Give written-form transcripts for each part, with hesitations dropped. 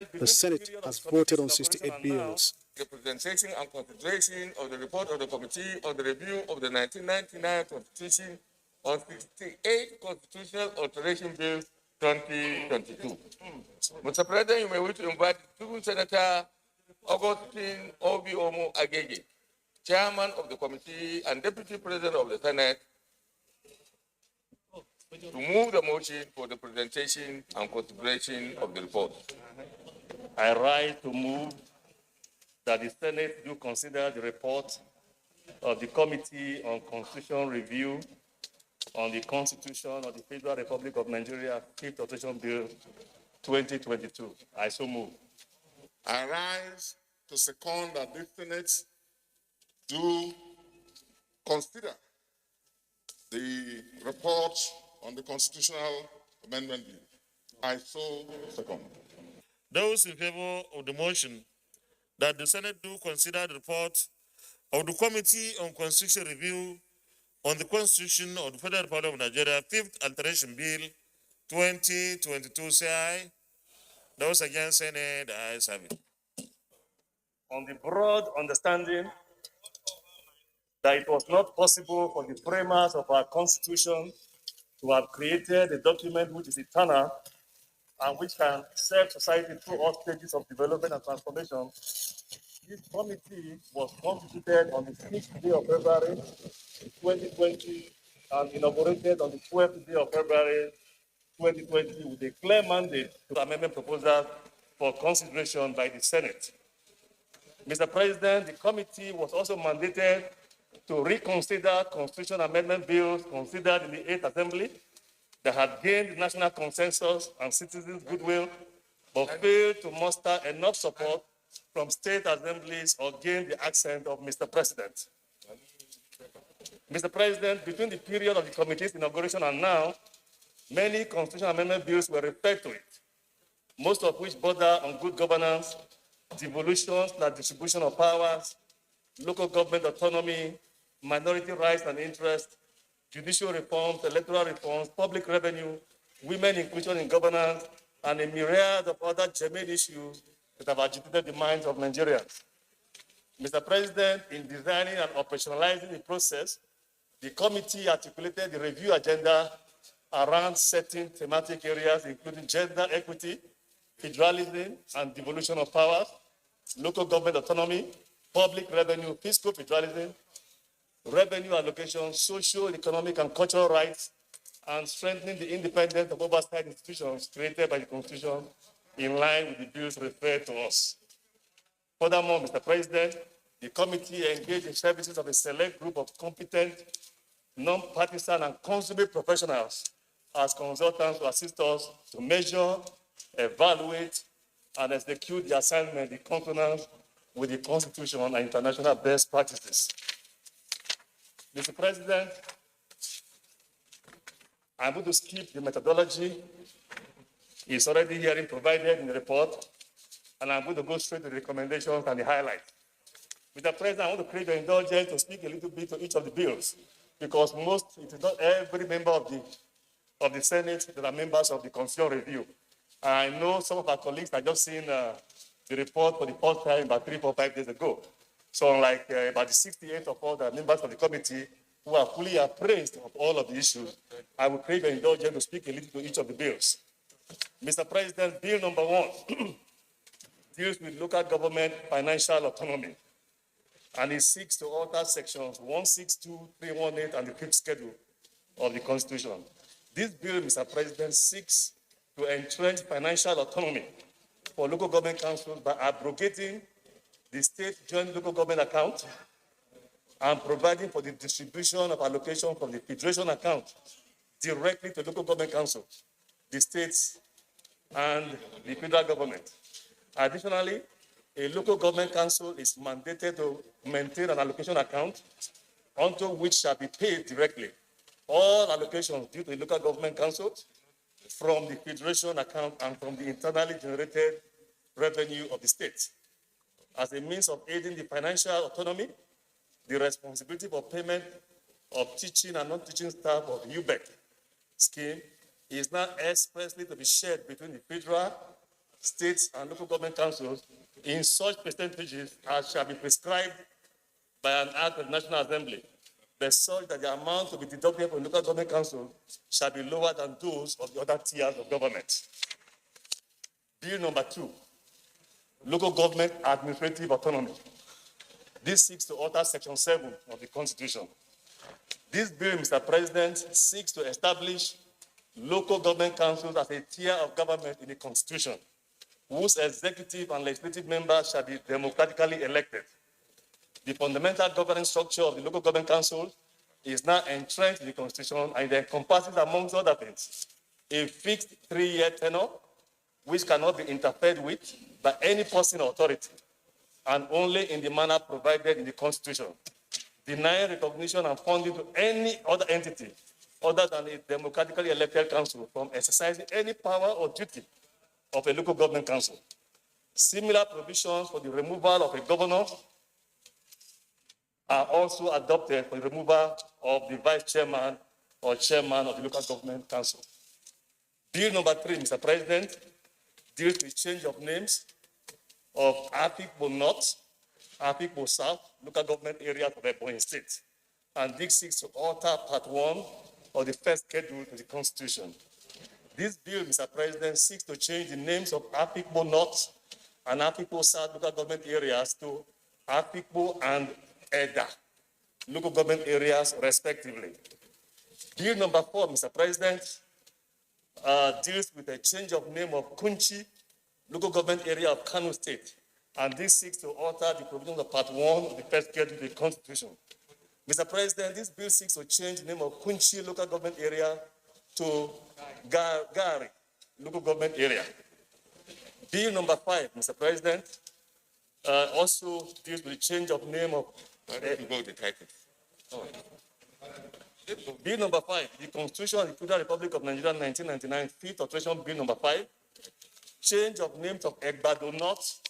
The Senate has voted on 68 bills. The presentation and consideration of the report of the Committee on the Review of the 1999 Constitution on 68 Constitutional Alteration Bills 2022. Mr. President, you may wish to invite two Senator Augustine Obiomo Agege, Chairman of the Committee and Deputy President of the Senate, to move the motion for the presentation and consideration of the report. I rise to move that the Senate do consider the report of the Committee on Constitutional Review on the Constitution of the Federal Republic of Nigeria, 5th Alteration Bill 2022. I so move. I rise to second that the Senate do consider the report on the Constitutional Amendment Bill. I so second. Those in favor of the motion that the Senate do consider the report of the Committee on Constitutional Review on the Constitution of the Federal Republic of Nigeria, 5th Alteration Bill 2022, say aye. Those against, say nay. The ayes have it. On the broad understanding that it was not possible for the framers of our Constitution to have created a document which is eternal and which can serve society through all stages of development and transformation, this committee was constituted on the 6th day of February 2020 and inaugurated on the 12th day of February 2020 with a clear mandate to amendment proposal for consideration by the Senate. Mr. President, the committee was also mandated to reconsider constitutional amendment bills considered in the 8th Assembly that had gained national consensus and citizens' goodwill, but failed to muster enough support from state assemblies or gain the assent of Mr. President. Mr. President, between the period of the committee's inauguration and now, many constitutional amendment bills were referred to it, most of which border on good governance, devolution, the distribution of powers, local government autonomy, minority rights and interests, judicial reforms, electoral reforms, public revenue, women inclusion in governance, and a myriad of other germane issues that have agitated the minds of Nigerians. Mr. President, in designing and operationalizing the process, the committee articulated the review agenda around certain thematic areas, including gender equity, federalism and devolution of powers, local government autonomy, public revenue, fiscal federalism, revenue allocation, social, economic, and cultural rights, and strengthening the independence of oversight institutions created by the Constitution in line with the bills referred to us. Furthermore, Mr. President, the committee engaged in services of a select group of competent, non-partisan, and consummate professionals as consultants to assist us to measure, evaluate, and execute the assignment in consonance with the Constitution and international best practices. Mr. President, I'm going to skip the methodology. It's already herein provided in the report, and I'm going to go straight to the recommendations and the highlights. Mr. President, I want to create your indulgence to speak a little bit to each of the bills, because it is not every member of the Senate that are members of the Constitutional Review. I know some of our colleagues have just seen the report for the first time about 3, 4, 5 days ago. So unlike about the 68 of all the members of the committee who are fully appraised of all of the issues, I will crave your indulgence to speak a little to each of the bills. Mr. President, bill number 1 deals with local government financial autonomy, and it seeks to alter sections 162, 318, and the 5th schedule of the Constitution. This bill, Mr. President, seeks to entrench financial autonomy for local government councils by abrogating the state joint local government account and providing for the distribution of allocation from the federation account directly to local government councils, the states, and the federal government. Additionally, a local government council is mandated to maintain an allocation account onto which shall be paid directly all allocations due to the local government councils from the federation account and from the internally generated revenue of the state. As a means of aiding the financial autonomy, the responsibility for payment of teaching and non-teaching staff of UBEC scheme is now expressly to be shared between the federal states, and local government councils in such percentages as shall be prescribed by an act of the National Assembly, but such that the amount to be deducted from local government council shall be lower than those of the other tiers of government. Bill number 2, local government administrative autonomy. This seeks to alter Section 7 of the Constitution. This bill, Mr. President, seeks to establish local government councils as a tier of government in the Constitution, whose executive and legislative members shall be democratically elected. The fundamental governance structure of the local government council is now entrenched in the Constitution, and it encompasses, amongst other things, a fixed 3-year tenure, which cannot be interfered with by any person or authority, and only in the manner provided in the Constitution, denying recognition and funding to any other entity other than a democratically elected council from exercising any power or duty of a local government council. Similar provisions for the removal of a governor are also adopted for the removal of the vice chairman or chairman of the local government council. Bill number 3, Mr. President, deals with change of names of Afikpo North, Afikpo South, local government areas of Ebonyi State, and this seeks to alter Part 1 of the first schedule to the Constitution. This bill, Mr. President, seeks to change the names of Afikpo North and Afikpo South local government areas to Afikpo and Eda local government areas, respectively. Bill number 4, Mr. President, deals with a change of name of Kunchi local government area of Kano State, and this seeks to alter the provisions of Part 1 of the first schedule to the Constitution. Mr. President, this bill seeks to change the name of Kunchi local government area to Gari local government area. Bill number 5, Mr. President, also deals with the change of name of Bill number 5, the Constitution of the Federal Republic of Nigeria 1999, Fifth Alteration Bill number 5, change of names of Egbado North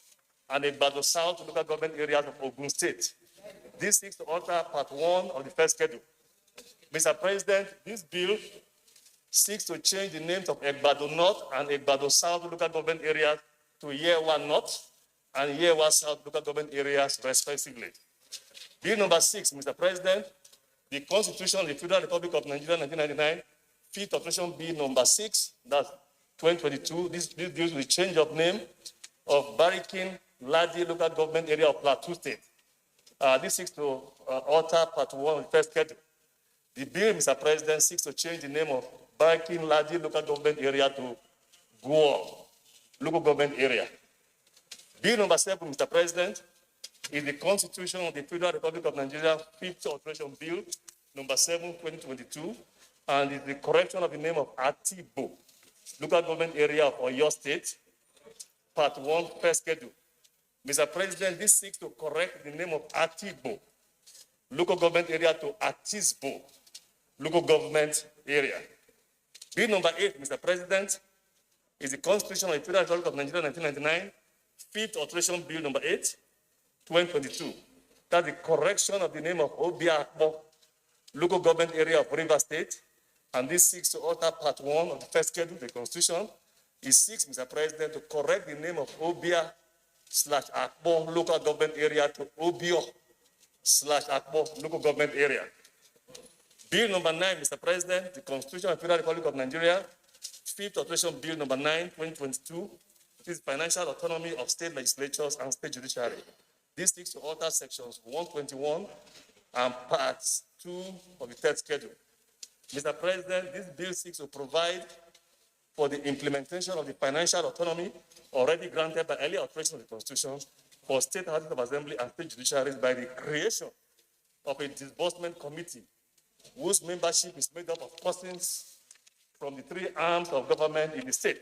and Egbado South local government areas of Ogun State. This seeks to alter Part 1 of the first schedule. Mr. President, this bill seeks to change the names of Egbado North and Egbado South local government areas to Yewa North and Yewa South local government areas, respectively. Bill number 6, Mr. President, the Constitution of the Federal Republic of Nigeria 1999, Fifth Alteration Bill number 6, that's 2022. This deals with the change of name of Barikin Ladi local government area of Plateau State. This seeks to alter Part 1 of the first schedule. The bill, Mr. President, seeks to change the name of Barikin Ladi local government area to Guo local government area. Bill number 7, Mr. President, is the Constitution of the Federal Republic of Nigeria, Fifth Alteration Bill number 7, 2022, and is the correction of the name of Atibo local government area of Oyo State, Part 1, first schedule. Mr. President, this seeks to correct the name of Atibo local government area to Atisbo local government area. Bill number 8, Mr. President, is the Constitution of the Federal Republic of Nigeria 1999, Fifth Alteration Bill number 8, 2022. That's the correction of the name of Obiakbo local government area of River State, and this seeks to alter Part 1 of the first schedule of the Constitution. It seeks, Mr. President, to correct the name of Obia/Akbo local government area to Obio/Akbo local government area. Bill number 9, Mr. President, the Constitution of the Federal Republic of Nigeria, Fifth Alteration Bill number 9, 2022, is financial autonomy of state legislatures and state judiciary. This seeks to alter sections 121 and parts 2 of the third schedule. Mr. President, this bill seeks to provide for the implementation of the financial autonomy already granted by earlier alterations of the Constitution for state houses of assembly and state judiciaries by the creation of a disbursement committee whose membership is made up of persons from the 3 arms of government in the state.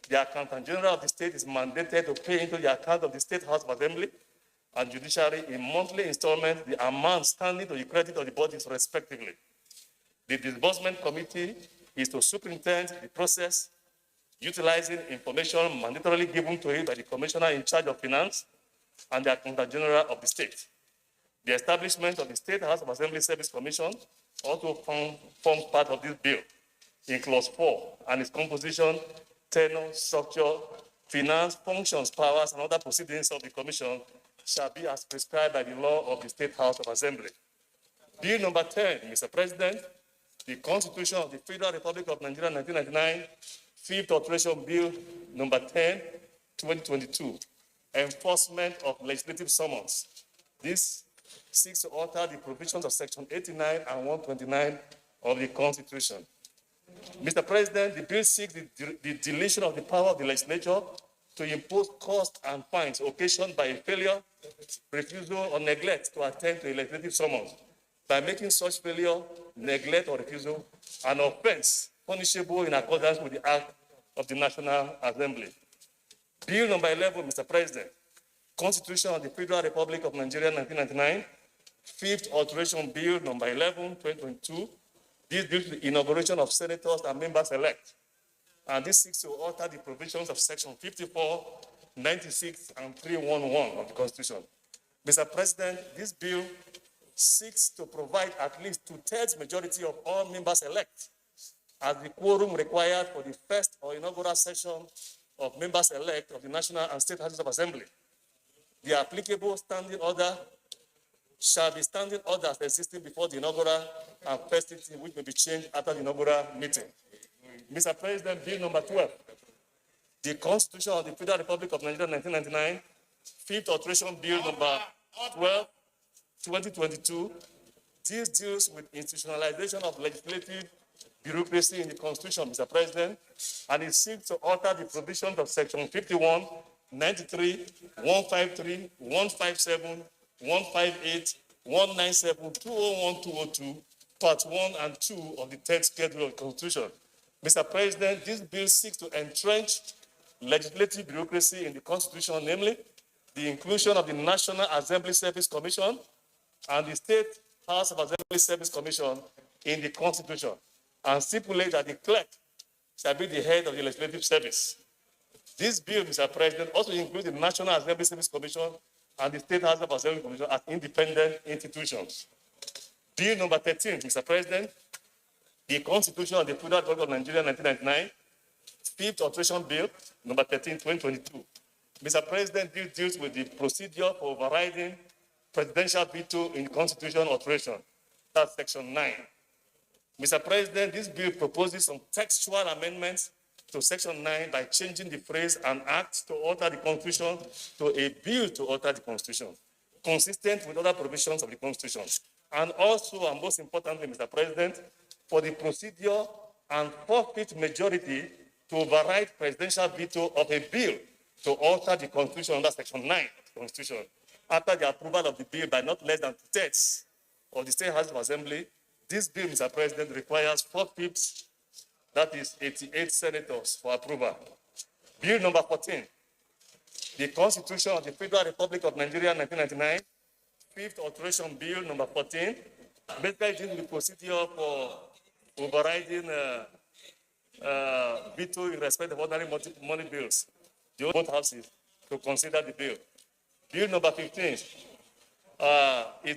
The Accountant General of the state is mandated to pay into the account of the State House of Assembly and Judiciary in monthly installments the amount standing to the credit of the bodies respectively. The disbursement committee is to superintend the process, utilizing information mandatorily given to it by the Commissioner in charge of Finance and the Accountant General of the state. The establishment of the State House of Assembly Service Commission also forms part of this bill in Clause 4, and its composition, tenure, structure, finance, functions, powers, and other proceedings of the Commission shall be as prescribed by the law of the State House of Assembly. Bill number 10, Mr. President, the Constitution of the Federal Republic of Nigeria, 1999, Fifth Alteration Bill number 10, 2022, enforcement of legislative summons. This seeks to alter the provisions of Section 89 and 129 of the Constitution. Mr. President, the bill seeks the deletion of the power of the legislature to impose costs and fines occasioned by a failure, refusal, or neglect to attend to a legislative summons, by making such failure, neglect, or refusal an offense punishable in accordance with the Act of the National Assembly. Bill number 11, Mr. President, Constitution of the Federal Republic of Nigeria, 1999, Fifth Alteration Bill number 11, 2022. This deals with the inauguration of senators and members-elect. And this seeks to alter the provisions of Section 54, 96, and 311 of the Constitution. Mr. President, this bill seeks to provide at least 2/3 majority of all members-elect as the quorum required for the first or inaugural session of members-elect of the National and State Houses of Assembly. The applicable standing order shall be standing orders existing before the inaugural and first sitting, which may be changed after the inaugural meeting. Mr. President, Bill number 12, the Constitution of the Federal Republic of Nigeria, 1999, Fifth Alteration Bill number 12, 2022. This deals with institutionalization of legislative bureaucracy in the Constitution, Mr. President, and it seeks to alter the provisions of Section 51, 93, 153, 157, 158, 197, 201, 202, Part 1 and 2 of the third schedule of the Constitution. Mr. President, this bill seeks to entrench legislative bureaucracy in the Constitution, namely the inclusion of the National Assembly Service Commission and the State House of Assembly Service Commission in the Constitution, and stipulate that the clerk shall be the head of the legislative service. This bill, Mr. President, also includes the National Assembly Service Commission and the State House of Assembly Commission as independent institutions. Bill number 13, Mr. President, the Constitution of the Federal Republic of Nigeria, 1999, Fifth Alteration Bill number 13, 2022. Mr. President, this deals with the procedure for overriding presidential veto in constitutional alteration. That's Section 9. Mr. President, this bill proposes some textual amendments to Section 9 by changing the phrase "an act to alter the Constitution" to "a bill to alter the Constitution," consistent with other provisions of the Constitution. And also, and most importantly, Mr. President, for the procedure and 4/5 majority to override presidential veto of a bill to alter the Constitution under Section 9 of the Constitution, after the approval of the bill by not less than 2/3 of the State House of Assembly. This bill, Mr. President, requires 4/5, that is 88 senators for approval. Bill number 14, the Constitution of the Federal Republic of Nigeria, 1999, Fifth Alteration Bill number 14, basically deals with the procedure for overriding veto in respect of ordinary money bills. Both houses to consider the bill. Bill number 15 is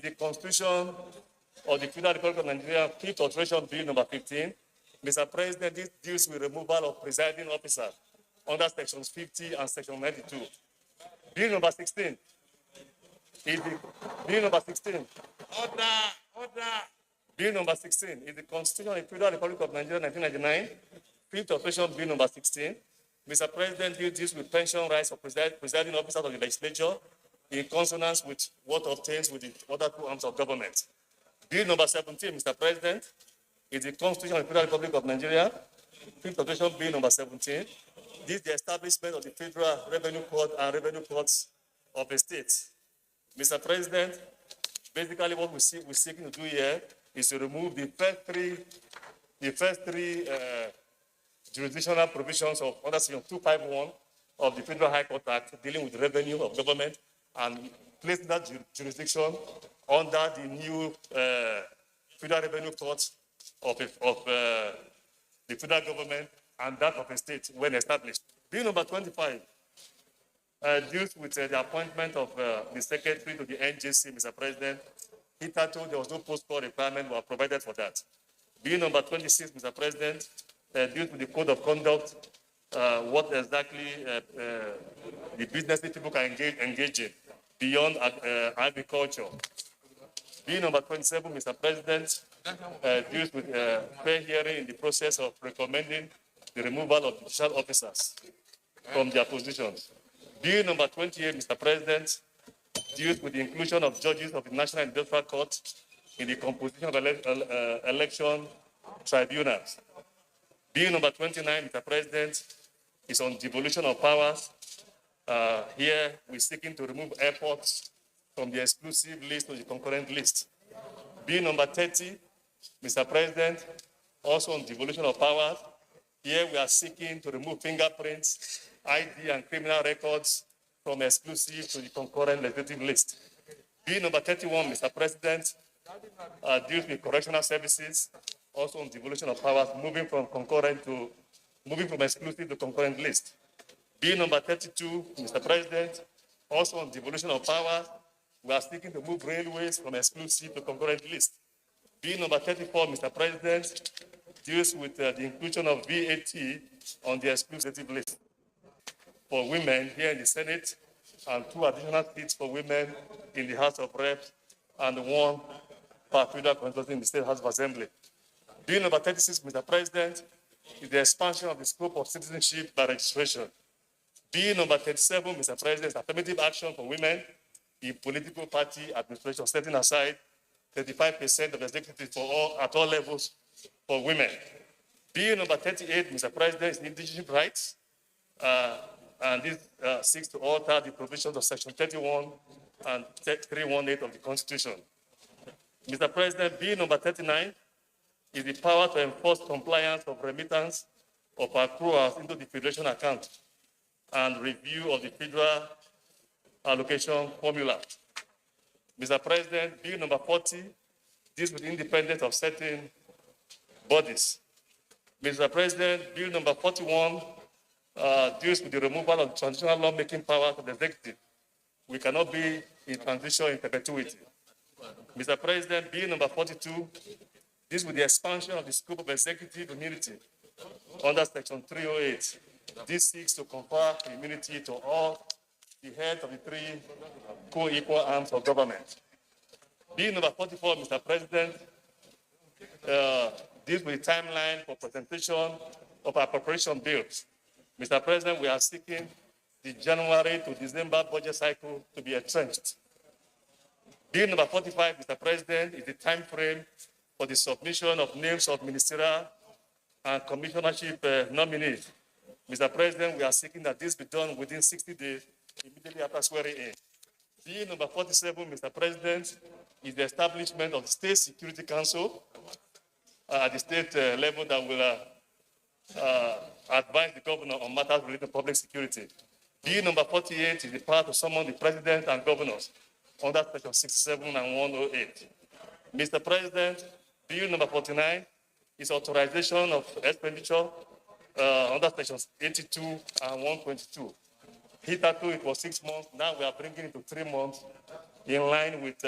the Constitution of the Federal Republic of Nigeria, Fifth Alteration Bill number 15. Mr. President, this deals with removal of presiding officer under Sections 50 and Section 92. Bill number 16 is the Bill number 16. Order. Bill number 16 is the Constitution of the Federal Republic of Nigeria, 1999, Fifth Alteration Bill number 16. Mr. President, this deals with pension rights of presiding officers of the legislature in consonance with what obtains with the other two arms of government. Bill number 17, Mr. President, is the Constitution of the Federal Republic of Nigeria, Fifth Alteration Bill number 17. This is the establishment of the Federal Revenue Court and Revenue Courts of the state. Mr. President, basically what we're seeking to do here is to remove the first three jurisdictional provisions of under Section 251 of the Federal High Court Act dealing with revenue of government and place that jurisdiction under the new Federal Revenue Court of the federal government and that of a state when established. Bill number 25 deals with the appointment of the secretary to the NJC, Mr. President. Hitherto, there was no post-call requirement were provided for that. Bill number 26, Mr. President, deals with the code of conduct what exactly the business people can engage in beyond agriculture. Bill number 27, Mr. President, deals with fair hearing in the process of recommending the removal of judicial officers from their positions. Bill number 28, Mr. President, deals with the inclusion of judges of the National Industrial Court in the composition of election tribunals. Bill number 29, Mr. President, is on devolution of powers. Here, we're seeking to remove airports from the exclusive list to the concurrent list. Bill number 30, Mr. President, also on devolution of powers. Here, we are seeking to remove fingerprints, ID, and criminal records from exclusive to the concurrent legislative list. Bill number 31, Mr. President, deals with correctional services, also on devolution of powers, moving from exclusive to concurrent list. Bill number 32, Mr. President, also on devolution of powers, we are seeking to move railways from exclusive to concurrent list. Bill number 34, Mr. President, deals with the inclusion of VAT on the exclusive list for women here in the Senate, and 2 additional seats for women in the House of Reps, and 1 per federal constituency in the State House of Assembly. Bill number 36, Mr. President, is the expansion of the scope of citizenship by registration. Bill number 37, Mr. President, is affirmative action for women in political party administration, setting aside 35% of executives at all levels for women. Bill number 38, Mr. President, is indigenous rights, and this seeks to alter the provisions of Section 31 and 318 of the Constitution. Mr. President, Bill number 39 is the power to enforce compliance of remittance of accruals into the Federation account and review of the federal allocation formula. Mr. President, Bill number 40 deals with independence of certain bodies. Mr. President, Bill number 41 deals with the removal of the transitional lawmaking power of the executive. We cannot be in transition in perpetuity. Mr. President, Bill number 42 deals with the expansion of the scope of executive immunity under Section 308. This seeks to confer immunity to all the heads of the 3 co-equal arms of government. Bill number 44, Mr. President, deals with the timeline for presentation of appropriation bills. Mr. President, we are seeking the January to December budget cycle to be entrenched. Bill number 45, Mr. President, is the time frame for the submission of names of ministerial and commissionership nominees. Mr. President, we are seeking that this be done within 60 days, immediately after swearing in. Bill number 47, Mr. President, is the establishment of the State Security Council at the state level that will advise the governor on matters related to public security. Bill number 48 is the power to summon the president and governors under Section 67 and 108. Mr. President, Bill number 49 is authorization of expenditure under Sections 82 and 122. Hitherto, it was 6 months. Now we are bringing it to 3 months in line with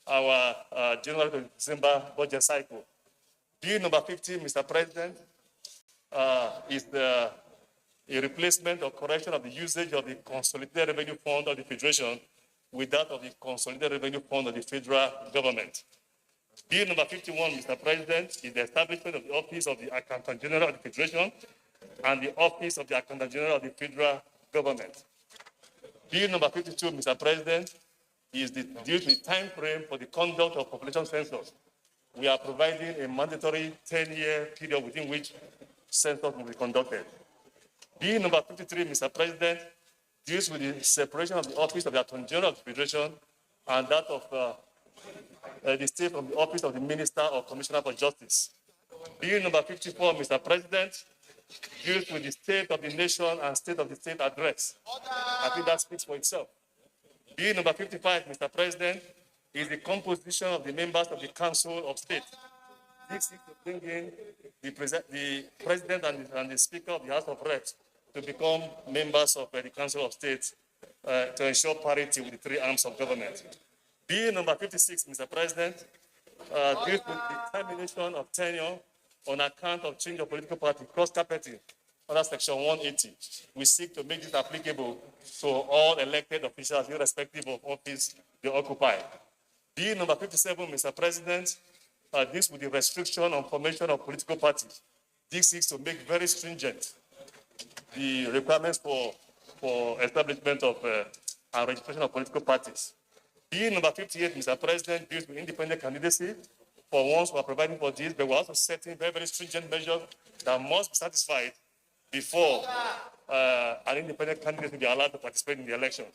our January to December budget cycle. Bill number 50, Mr. President, is a replacement or correction of the usage of the Consolidated Revenue Fund of the Federation with that of the Consolidated Revenue Fund of the federal government. Bill number 51, Mr. President, is the establishment of the Office of the Accountant General of the Federation and the Office of the Accountant General of the federal government. Bill number 52, Mr. President, is the time frame for the conduct of population census. We are providing a mandatory 10-year period within which census will be conducted. Bill number 53, Mr. President, deals with the separation of the Office of the Attorney General of the Federation and that of the state from the Office of the Minister or Commissioner for Justice. Bill number 54, Mr. President, deals with the State of the Nation and State of the State address. I think that speaks for itself. Bill number 55, Mr. President, is the composition of the members of the Council of State. This is to bring in the President and the Speaker of the House of Reps to become members of the Council of State to ensure parity with the 3 arms of government. Bill number 56, Mr. President, deals with the termination of tenure on account of change of political party, cross-carpeting, under Section 180, we seek to make this applicable to all elected officials, irrespective of office they occupy. Bill number 57, Mr. President, this with the restriction on formation of political parties. This seeks to make very stringent the requirements for establishment of and registration of political parties. Bill number 58, Mr. President, deals with independent candidacy. For once, we are providing for this, but we're also setting very, very stringent measures that must be satisfied before an independent candidate will be allowed to participate in the election.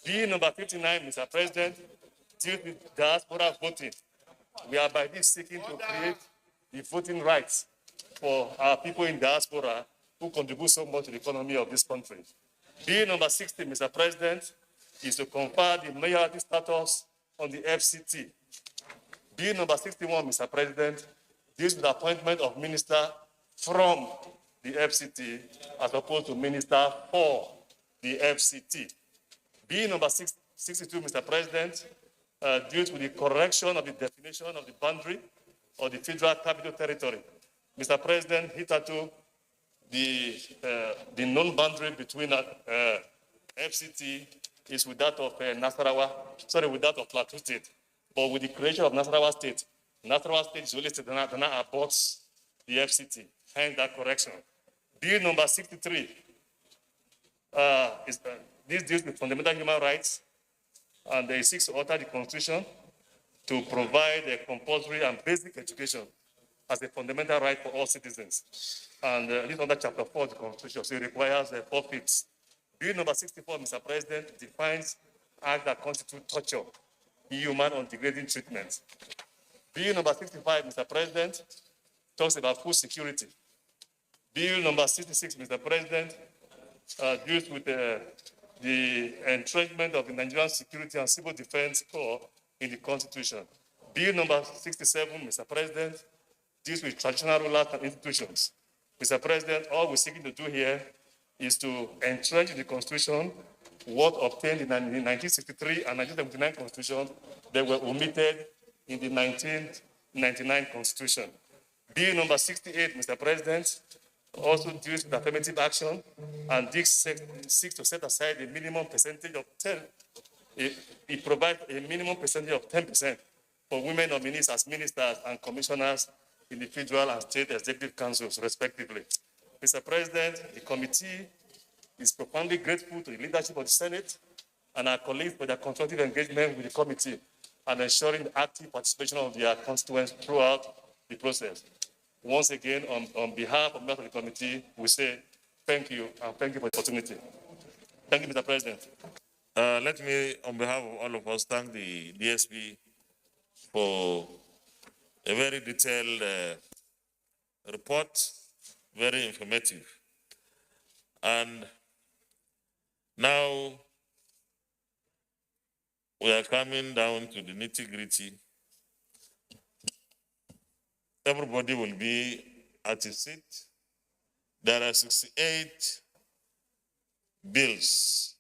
Bill number 59, Mr. President, deals with diaspora voting. We are by this seeking to create the voting rights for our people in diaspora who contribute so much to the economy of this country. Bill number 60, Mr. President, is to confer the mayoralty status on the FCT. Bill number 61, Mr. President, deals with the appointment of minister from the FCT as opposed to minister for the FCT. Bill number 62, Mr. President, deals with the correction of the definition of the boundary of the Federal Capital Territory. Mr. President, hitherto, the known boundary between FCT is with that of with that of Plateau State. But with the creation of Nasarawa State is only state that now aborts the FCT, hence that correction. Bill number 63 this deals with fundamental human rights, and it seeks to alter the Constitution to provide a compulsory and basic education as a fundamental right for all citizens. And this is under Chapter 4 of the Constitution, so it requires 4/5. Bill number 64, Mr. President, defines acts that constitute torture, inhuman or degrading treatment. Bill number 65, Mr. President, talks about food security. Bill number 66, Mr. President, deals with the entrenchment of the Nigerian Security and Civil Defense Corps in the Constitution. Bill number 67, Mr. President, deals with traditional rulers and institutions. Mr. President, all we're seeking to do here is to entrench in the Constitution what obtained in the 1963 and 1979 Constitution that were omitted in the 1999 Constitution. Bill number 68, Mr. President, also deals with affirmative action, and this seeks to set aside a minimum percentage of 10. It provides a minimum percentage of 10% for women nominees as ministers and commissioners in the federal and state executive councils, respectively. Mr. President, the committee is profoundly grateful to the leadership of the Senate and our colleagues for their constructive engagement with the committee and ensuring the active participation of their constituents throughout the process. Once again, on behalf of members of the committee, we say thank you and thank you for the opportunity. Thank you, Mr. President. Let me, on behalf of all of us, thank the DSP for a very detailed report, very informative. And now we are coming down to the nitty-gritty. Everybody will be at his seat. There are 68 bills.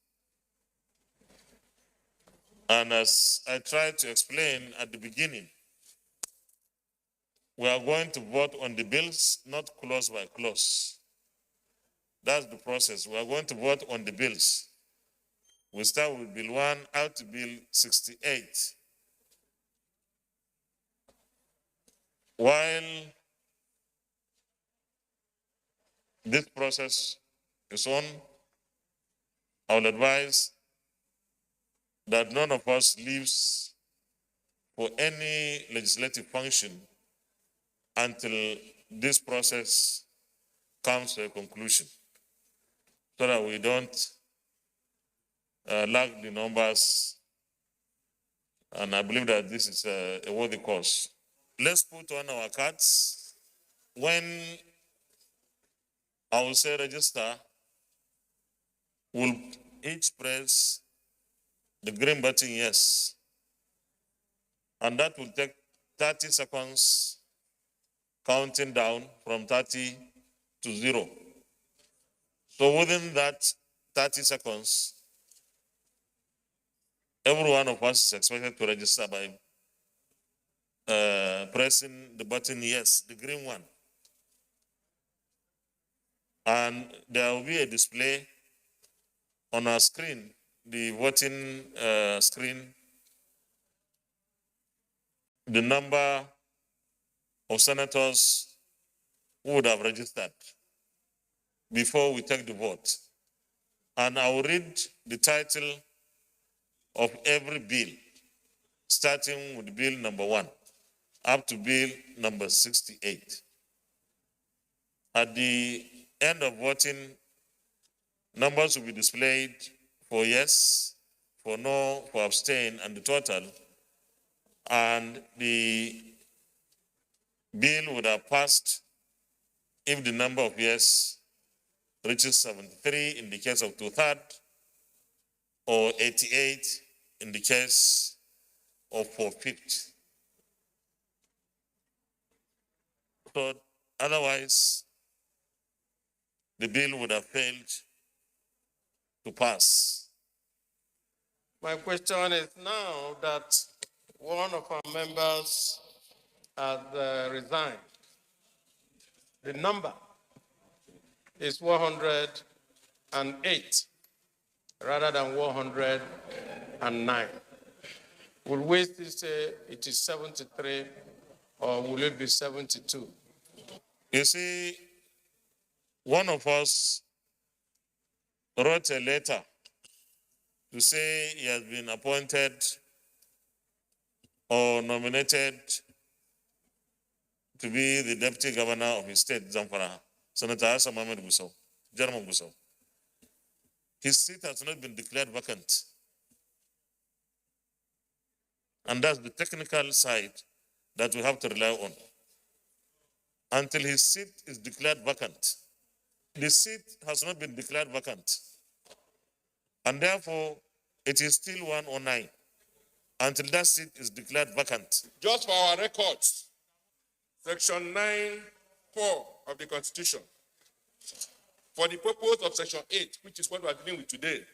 And as I tried to explain at the beginning, we are going to vote on the bills, not clause by clause. That's the process. We are going to vote on the bills. We start with Bill 1 out to Bill 68. While this process is on, I will advise that none of us leaves for any legislative function until this process comes to a conclusion, so that we don't lack the numbers. And I believe that this is a worthy cause. Let's put on our cards. When I will say register, we'll each press the green button, yes. And that will take 30 seconds, counting down from 30 to 0. So within that 30 seconds, every one of us is expected to register by pressing the button yes, the green one. And there will be a display on our screen, the voting screen, the number of senators who would have registered before we take the vote. And I will read the title of every bill, starting with bill number 1 up to bill number 68. At the end of voting, numbers will be displayed for yes, for no, for abstain, and the total. And the bill would have passed if the number of yes reaches 73 in the case of 2/3, or 88 in the case of 4/5. So otherwise, the bill would have failed to pass. My question is now that one of our members has resigned. The number is 108 rather than 109. Will we still say it is 73 or will it be 72? You see, one of us wrote a letter to say he has been appointed or nominated to be the deputy governor of his state, Zamfara, Senator Hassan Mohammed Gusau, German Gusau. His seat has not been declared vacant. And that's the technical side that we have to rely on. Until his seat is declared vacant, the seat has not been declared vacant. And therefore, it is still 109 until that seat is declared vacant. Just for our records, Section 9(4) of the Constitution, for the purpose of Section 8, which is what we are dealing with today,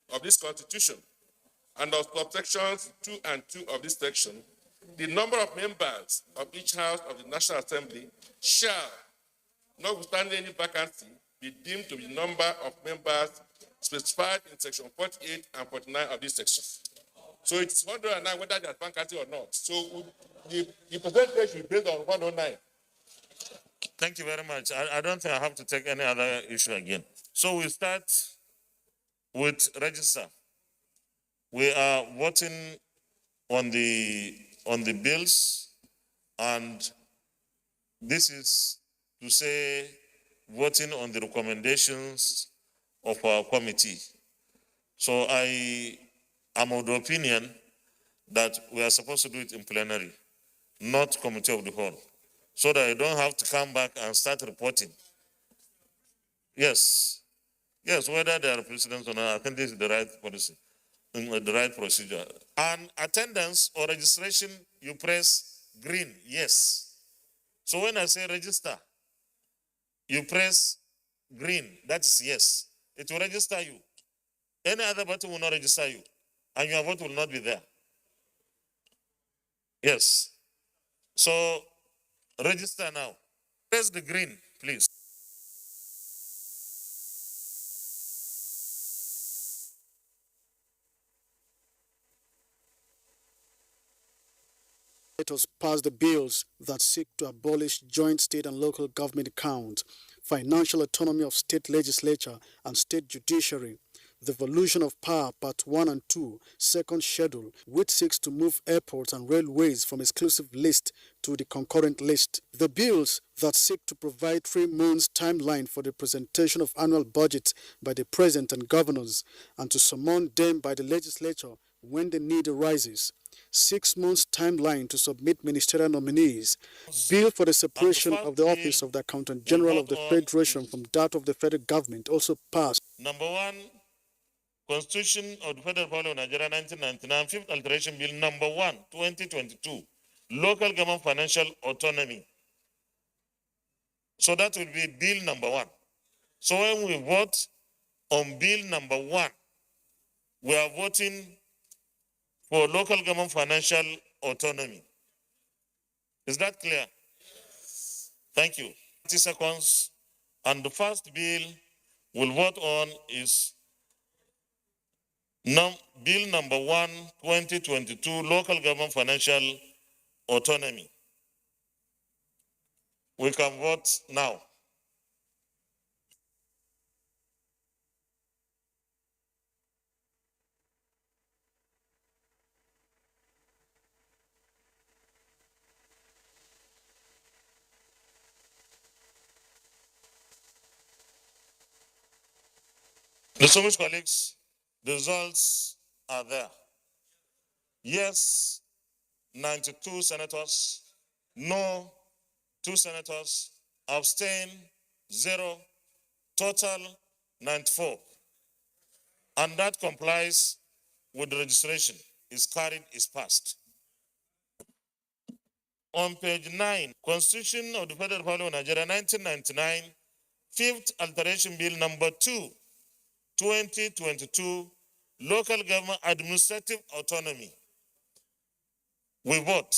of this Constitution, and of subsections 2 and 2 of this section, the number of members of each House of the National Assembly shall, notwithstanding any vacancy, be deemed to be the number of members specified in Section 48 and 49 of this section. So it's 109 whether there's vacancy or not. So the percentage should be based on 109. Thank you very much. I don't think I have to take any other issue again. So we start with register. We are voting on the bills, and this is to say voting on the recommendations of our committee. So I am of the opinion that we are supposed to do it in plenary, not committee of the whole, so that I don't have to come back and start reporting. Yes, whether there are precedents or not, I think this is the right policy, the right procedure. And attendance or registration, you press green, yes. So when I say register, you press green, that is yes. It will register you. Any other button will not register you, and your vote will not be there. Yes. So register now. Press the green, please. Senators passed the bills that seek to abolish joint state and local government accounts, financial autonomy of state legislature and state judiciary, the Devolution of Power Part 1 and 2, Second Schedule, which seeks to move airports and railways from exclusive list to the concurrent list. The bills that seek to provide 3 months timeline for the presentation of annual budgets by the President and governors and to summon them by the legislature when the need arises. 6 months timeline to submit ministerial nominees. Bill for the separation of the office of the Accountant General of the Federation from that of the federal government also passed. Number 1, Constitution of the Federal Republic of Nigeria 1999, 5th Alteration Bill number 1, 2022, Local Government Financial Autonomy. So that will be bill number 1. So when we vote on bill number 1, we are voting for local government financial autonomy. Is that clear? Thank you. 30 seconds And the first bill we'll vote on is Bill number 1, 2022, Local Government Financial Autonomy. We can vote now. Distinguished colleagues, the results are there. Yes, 92 senators, no, 2 senators, abstain, 0, total 94. And that complies with the registration. Is carried, is passed. On page 9, Constitution of the Federal Republic of Nigeria, 1999, Fifth Alteration Bill number 2, 2022, Local Government Administrative Autonomy. We vote.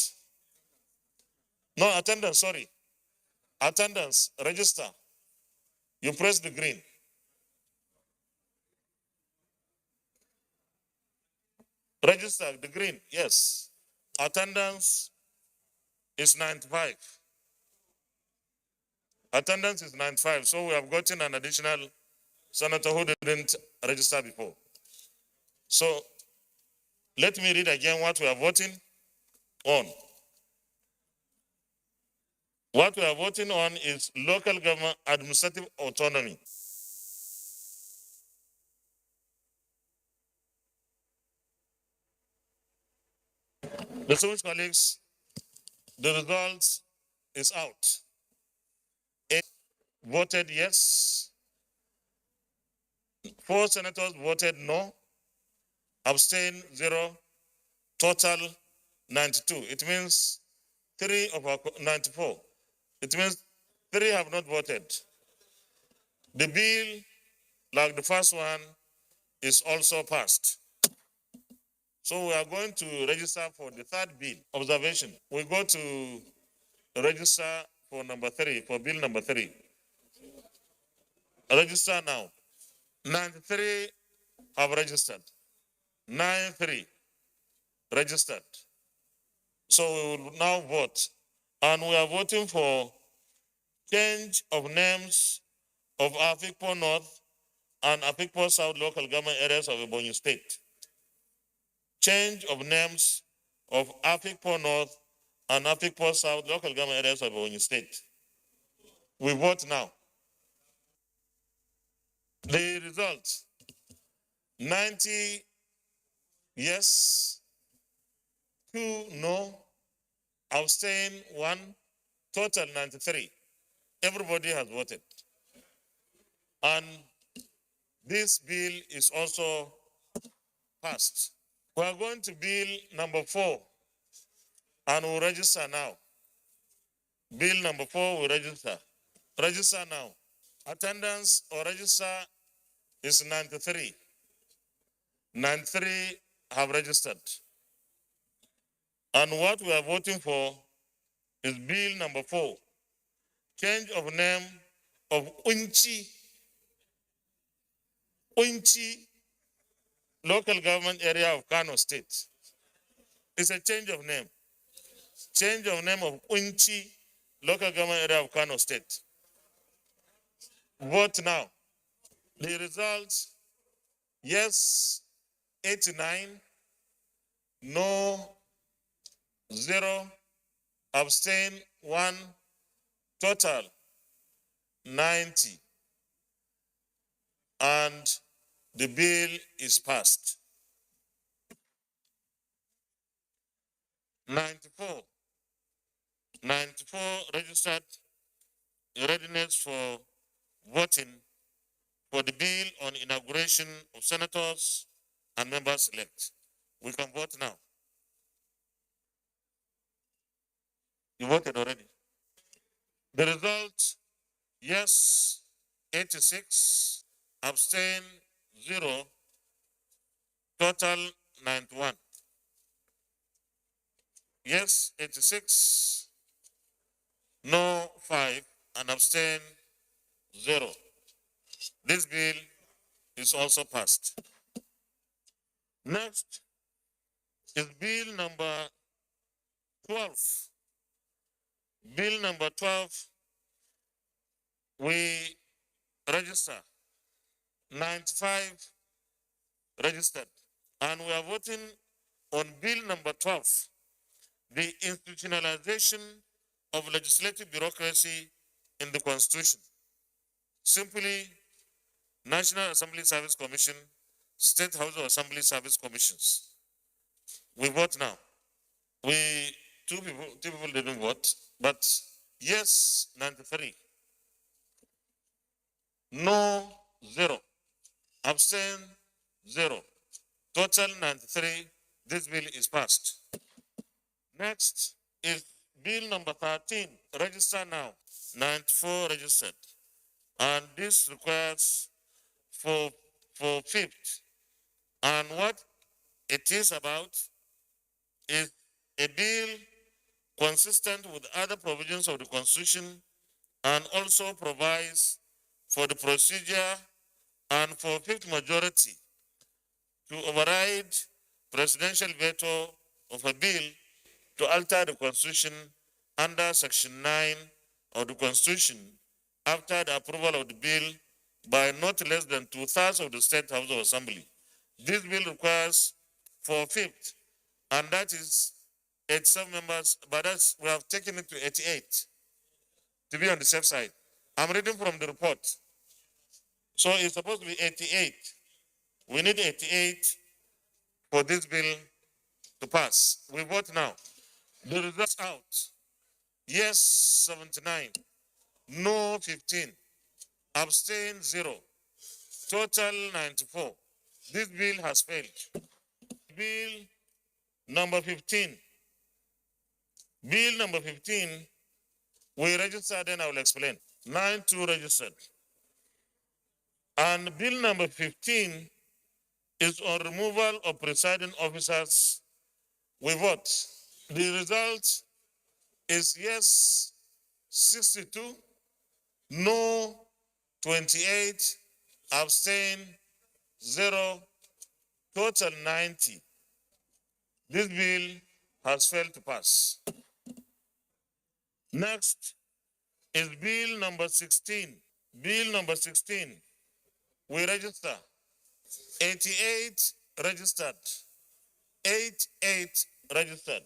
No, attendance, sorry. Attendance, register. You press the green. Register, the green, yes. Attendance is 95. Attendance is 95, so we have gotten an additional senator who didn't register before. So let me read again what we are voting on. What we are voting on is local government administrative autonomy. Distinguished colleagues, the result is out. 8 voted yes, 4 senators voted no, abstain 0, total 92. It means 3 of our 94. It means 3 have not voted. The bill, like the first one, is also passed. So we are going to register for the third bill. Observation. We go to register for number 3, for bill number 3. Register now. 93 have registered. 93 registered. So we will now vote. And we are voting for change of names of Afikpo North and Afikpo South local government areas of Ebonyi State. Change of names of Afikpo North and Afikpo South local government areas of Ebonyi State. We vote now. The results, 90 yes, 2 no, abstain 1, total 93. Everybody has voted. And this bill is also passed. We are going to bill number 4, and we'll register now. Bill number 4, we register. Register now. Attendance or register is 93. 93 have registered. And what we are voting for is bill number 4, change of name of Unchi local government area of Kano State. It's a change of name. Change of name of Unchi local government area of Kano State. Vote now. The results, yes, 89, no, 0, abstain 1, total 90. And the bill is passed. 94 registered readiness for voting for the bill on inauguration of senators and members elect. We can vote now. You voted already. The result, yes, 86, abstain 0, total 91. Yes, 86, no 5, and abstain 0. This bill is also passed. Next is bill number 12. Bill number 12, we register 95 registered. And we are voting on bill number 12, the institutionalization of legislative bureaucracy in the Constitution. Simply, National Assembly Service Commission, State House of Assembly Service Commissions. We vote now. Two people didn't vote, but yes, 93. No, 0. Abstain, 0. Total 93. This bill is passed. Next is bill number 13. Register now. 94 registered. And this requires for fifth. And what it is about is a bill consistent with other provisions of the Constitution and also provides for the procedure and for fifth majority to override presidential veto of a bill to alter the Constitution under Section 9 of the Constitution after the approval of the bill by not less than 2/3 of the State House of Assembly. This bill requires 4/5, and that is 87 members, but we have taken it to 88 to be on the safe side. I'm reading from the report. So it's supposed to be 88. We need 88 for this bill to pass. We vote now. The results out. Yes, 79. No, 15. Abstain, 0. Total, 94. This bill has failed. Bill number 15. Bill number 15, we registered, then I will explain. 92 registered. And bill number 15 is on removal of presiding officers. We vote. The result is yes, 62, no, 28, abstain, 0, total 90. This bill has failed to pass. Next is bill number 16. Bill number 16, we register 88 registered, 88 registered.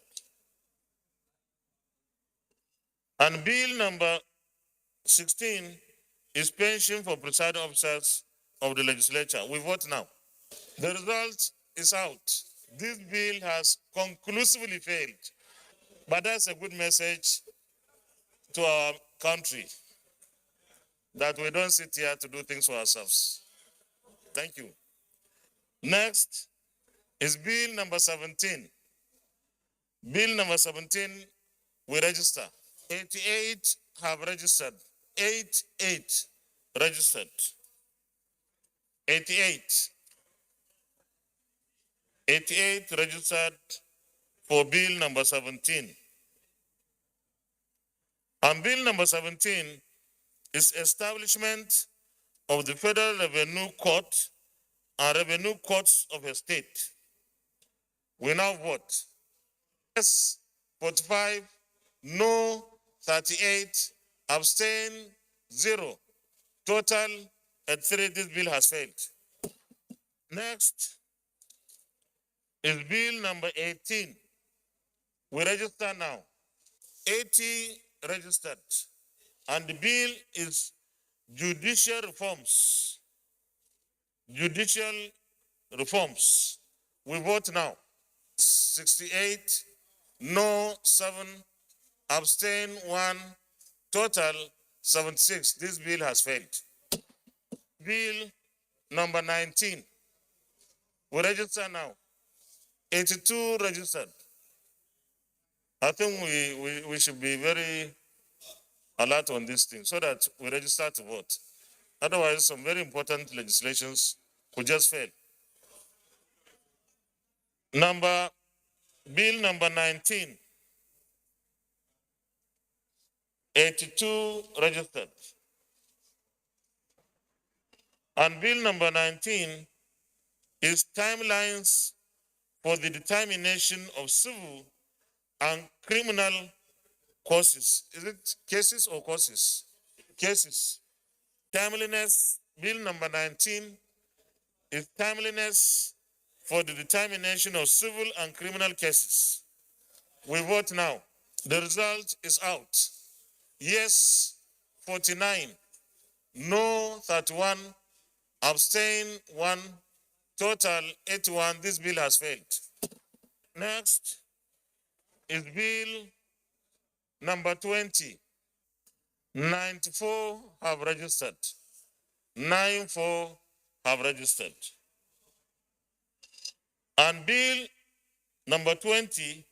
And bill number 16 is pension for presiding officers of the legislature. We vote now. The result is out. This bill has conclusively failed. But that's a good message to our country that we don't sit here to do things for ourselves. Thank you. Next is bill number 17. Bill number 17, we register. 88 have registered. 88 registered. 88. 88 registered for bill number 17. And bill number 17 is establishment of the Federal Revenue Court and Revenue Courts of a state. We now vote. Yes, 45, no, 38, abstain, 0. Total, at 3, this bill has failed. Next is bill number 18. We register now. 80 registered. And the bill is judicial reforms. Judicial reforms. We vote now. 68, no, 7, abstain, 1, total 76. This bill has failed. Bill number 19. We register now. 82 registered. I think we should be very alert on this thing so that we register to vote. Otherwise, some very important legislations could just fail. Bill number 19. 82 registered. And bill number 19 is timelines for the determination of civil and criminal causes. Is it cases or causes? Cases. Timeliness, bill number 19 is timeliness for the determination of civil and criminal cases. We vote now. The result is out. Yes, 49. No, 31. Abstain, 1. Total, 81. This bill has failed. Next is bill number 20. 94 have registered. 94 have registered. And bill number 20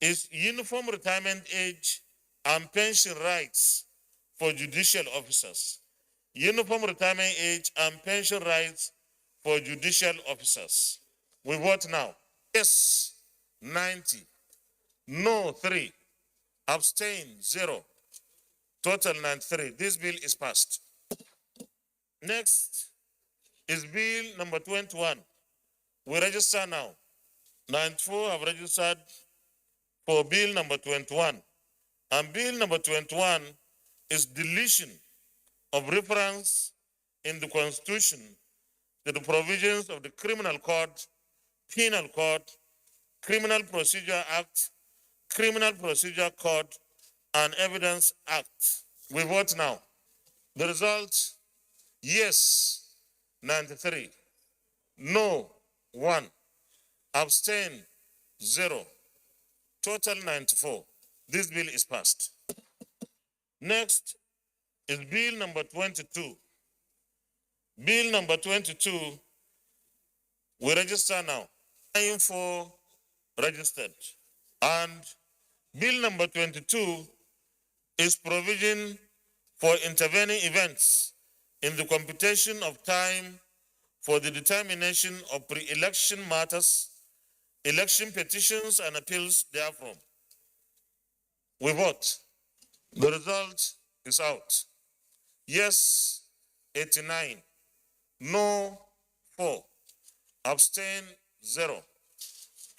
is uniform retirement age and pension rights for judicial officers. Uniform retirement age and pension rights for judicial officers. We vote now. Yes, 90. No, 3. Abstain, 0. Total 93. This bill is passed. Next is bill number 21. We register now. 94 have registered for bill number 21. And bill number 21 is deletion of reference in the Constitution to the provisions of the Criminal Code, Penal Code, Criminal Procedure Act, Criminal Procedure Code, and Evidence Act. We vote now. The result, yes, 93. No, 1. Abstain, 0. Total 94. This bill is passed. Next is bill number 22. Bill number 22, we register now. 94 registered. And bill number 22 is provision for intervening events in the computation of time for the determination of pre-election matters, election petitions, and appeals therefrom. We vote. The result is out. Yes, 89. No, 4. Abstain, 0.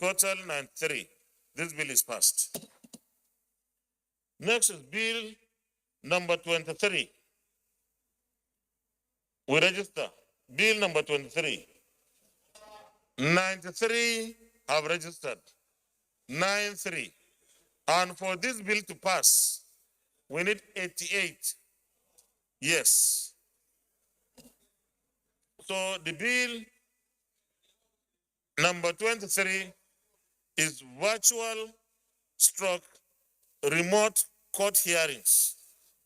Total, 93. This bill is passed. Next is bill number 23. We register. Bill number 23. 93 have registered. 93. And for this bill to pass, we need 88. Yes. So the bill number 23 is virtual stroke remote court hearings.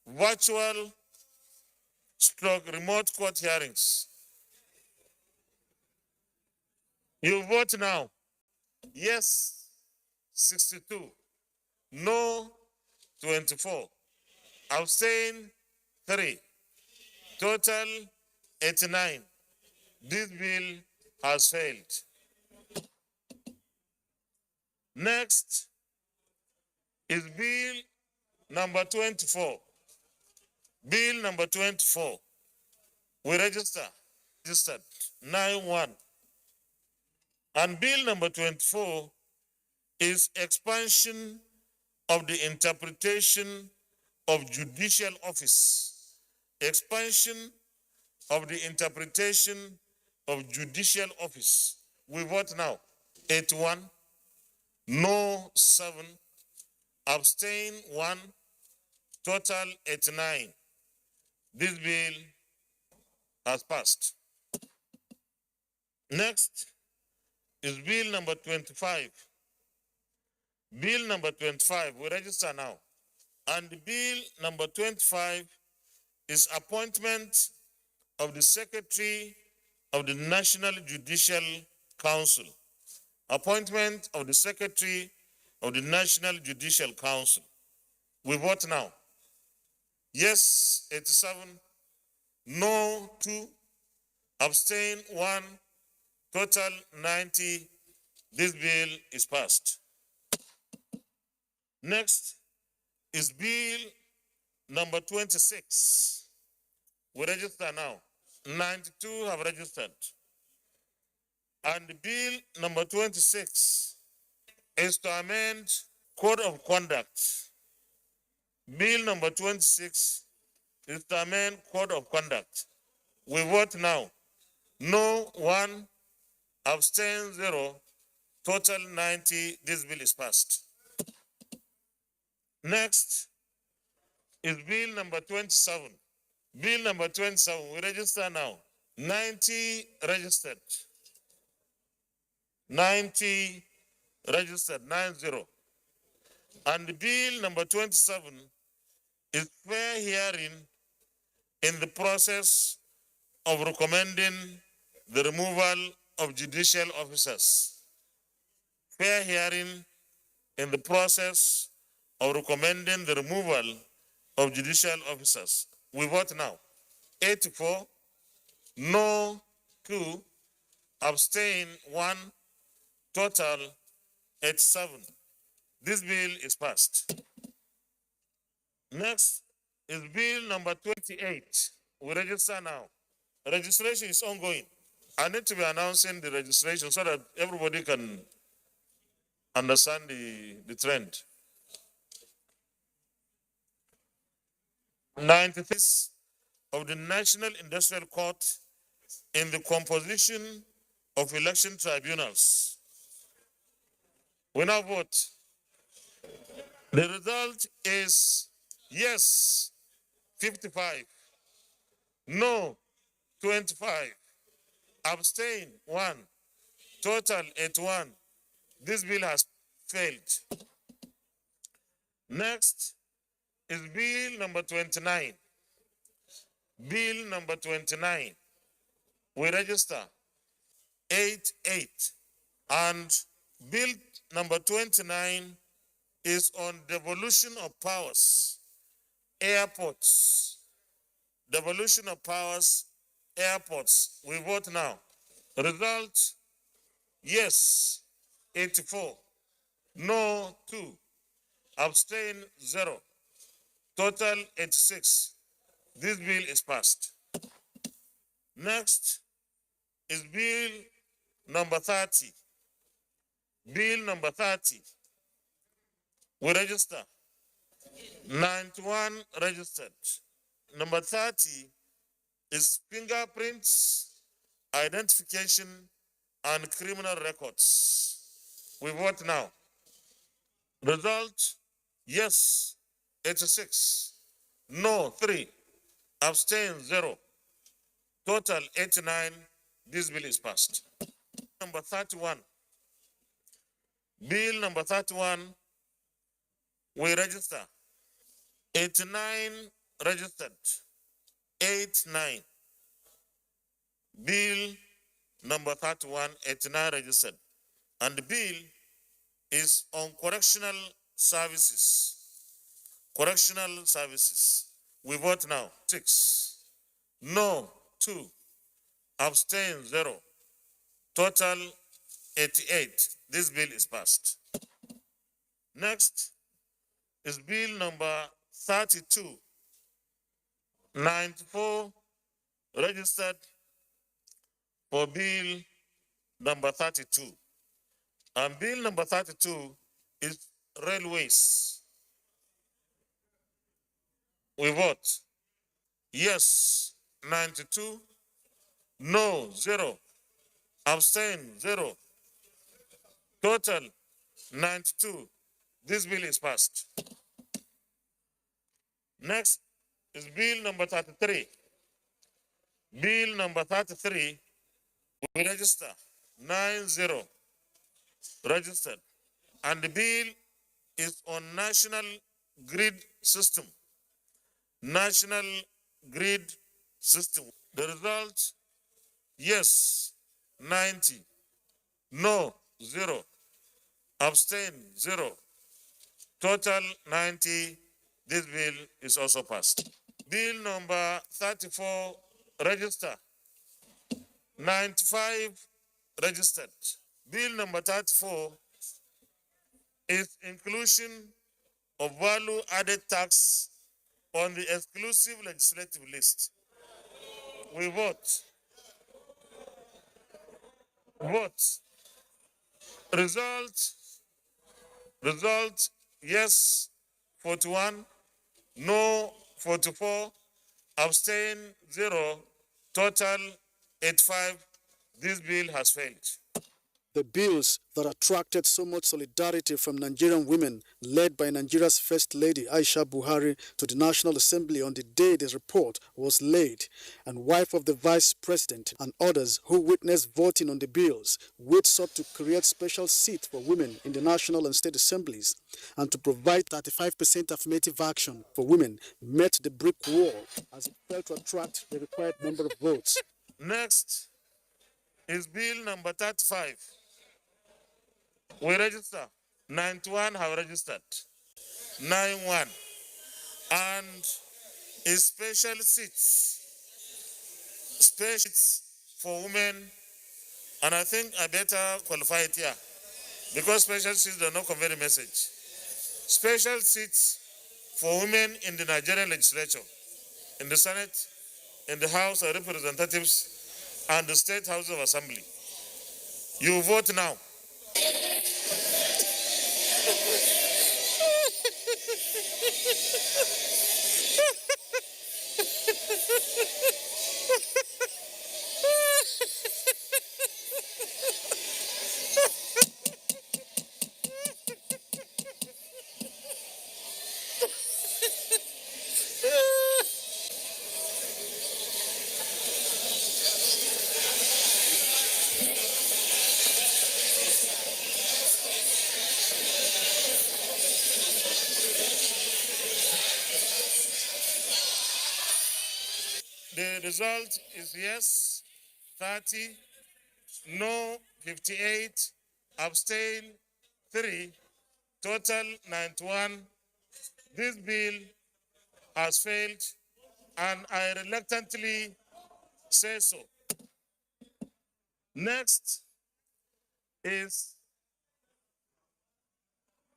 Virtual stroke remote court hearings. You vote now. Yes, 62. No, 24. Abstain, 3. Total, 89. This bill has failed. Next is bill number 24. Bill number 24. We registered 9-1. And bill number 24 is expansion of the interpretation of judicial office. Expansion of the interpretation of judicial office. We vote now. 81. No, 7. Abstain, 1. Total, 89. This bill has passed. Next is bill number 25. Bill number 25, we register now. And the bill number 25 is appointment of the Secretary of the National Judicial Council. Appointment of the Secretary of the National Judicial Council. We vote now. Yes, 87. No, 2. Abstain, 1. Total, 90. This bill is passed. Next is bill number 26. We register now. 92 have registered. And bill number 26 is to amend Code of Conduct. Bill number 26 is to amend Code of Conduct. We vote now. No, 1, abstain, 0, total 90. This bill is passed. Next is bill number 27. Bill number 27, we register now. 90 registered. 90 registered, 90. And bill number 27 is fair hearing in the process of recommending the removal of judicial officers. Fair hearing in the process of recommending the removal of judicial officers. We vote now. 84, no 2, abstain 1, total 87. This bill is passed. Next is bill number 28. We register now. Registration is ongoing. I need to be announcing the registration so that everybody can understand the trend. 93 of the National Industrial Court in the composition of election tribunals. We now vote. The result is yes, 55, no, 25, abstain, 1, total 81. This bill has failed. Next is bill number 29. Bill number 29. We register 88. And bill number 29 is on devolution of powers, airports. Devolution of powers, airports. We vote now. Result, yes, 84. No, 2. Abstain, 0. Total, 86. This bill is passed. Next is bill number 30. Bill number 30. We register. 91 registered. Number 30 is fingerprints, identification, and criminal records. We vote now. Result, yes, 86. No, 3. Abstain, 0. Total, 89. This bill is passed. Number 31. Bill number 31, we register. 89 registered. 89. Bill number 31, 89 registered. And the bill is on correctional services. Correctional services. We vote now. 6. No, 2. Abstain, 0. Total, 88. This bill is passed. Next is bill number 32. 94 registered for bill number 32. And bill number 32 is railways. We vote. Yes, 92. No, 0. Abstain, 0. Total, 92. This bill is passed. Next is bill number 33. Bill number 33, we register. 90 registered. And the bill is on national grid system. National grid system. The result, yes, 90. No, 0. Abstain, 0. Total, 90. This bill is also passed. Bill number 34, register. 95 registered. Bill number 34 is inclusion of value-added tax on the exclusive legislative list. We vote. Vote. Result. Result. Yes, 41. No, 44. Abstain, 0. Total, 85. This bill has failed. The bills that attracted so much solidarity from Nigerian women, led by Nigeria's First Lady Aisha Buhari, to the National Assembly on the day the report was laid, and wife of the Vice President and others who witnessed voting on the bills, which sought to create special seats for women in the National and State Assemblies, and to provide 35% affirmative action for women, met the brick wall as it failed to attract the required number of votes. Next is bill number 35. We register. 91 have registered. 91. And is special seats for women. And I think I better qualify it here because special seats do not convey the message. Special seats for women in the Nigerian legislature, in the Senate, in the House of Representatives, and the State House of Assembly. You vote now. The result is yes, 30, no, 58, abstain, 3, total 91. This bill has failed, and I reluctantly say so. Next is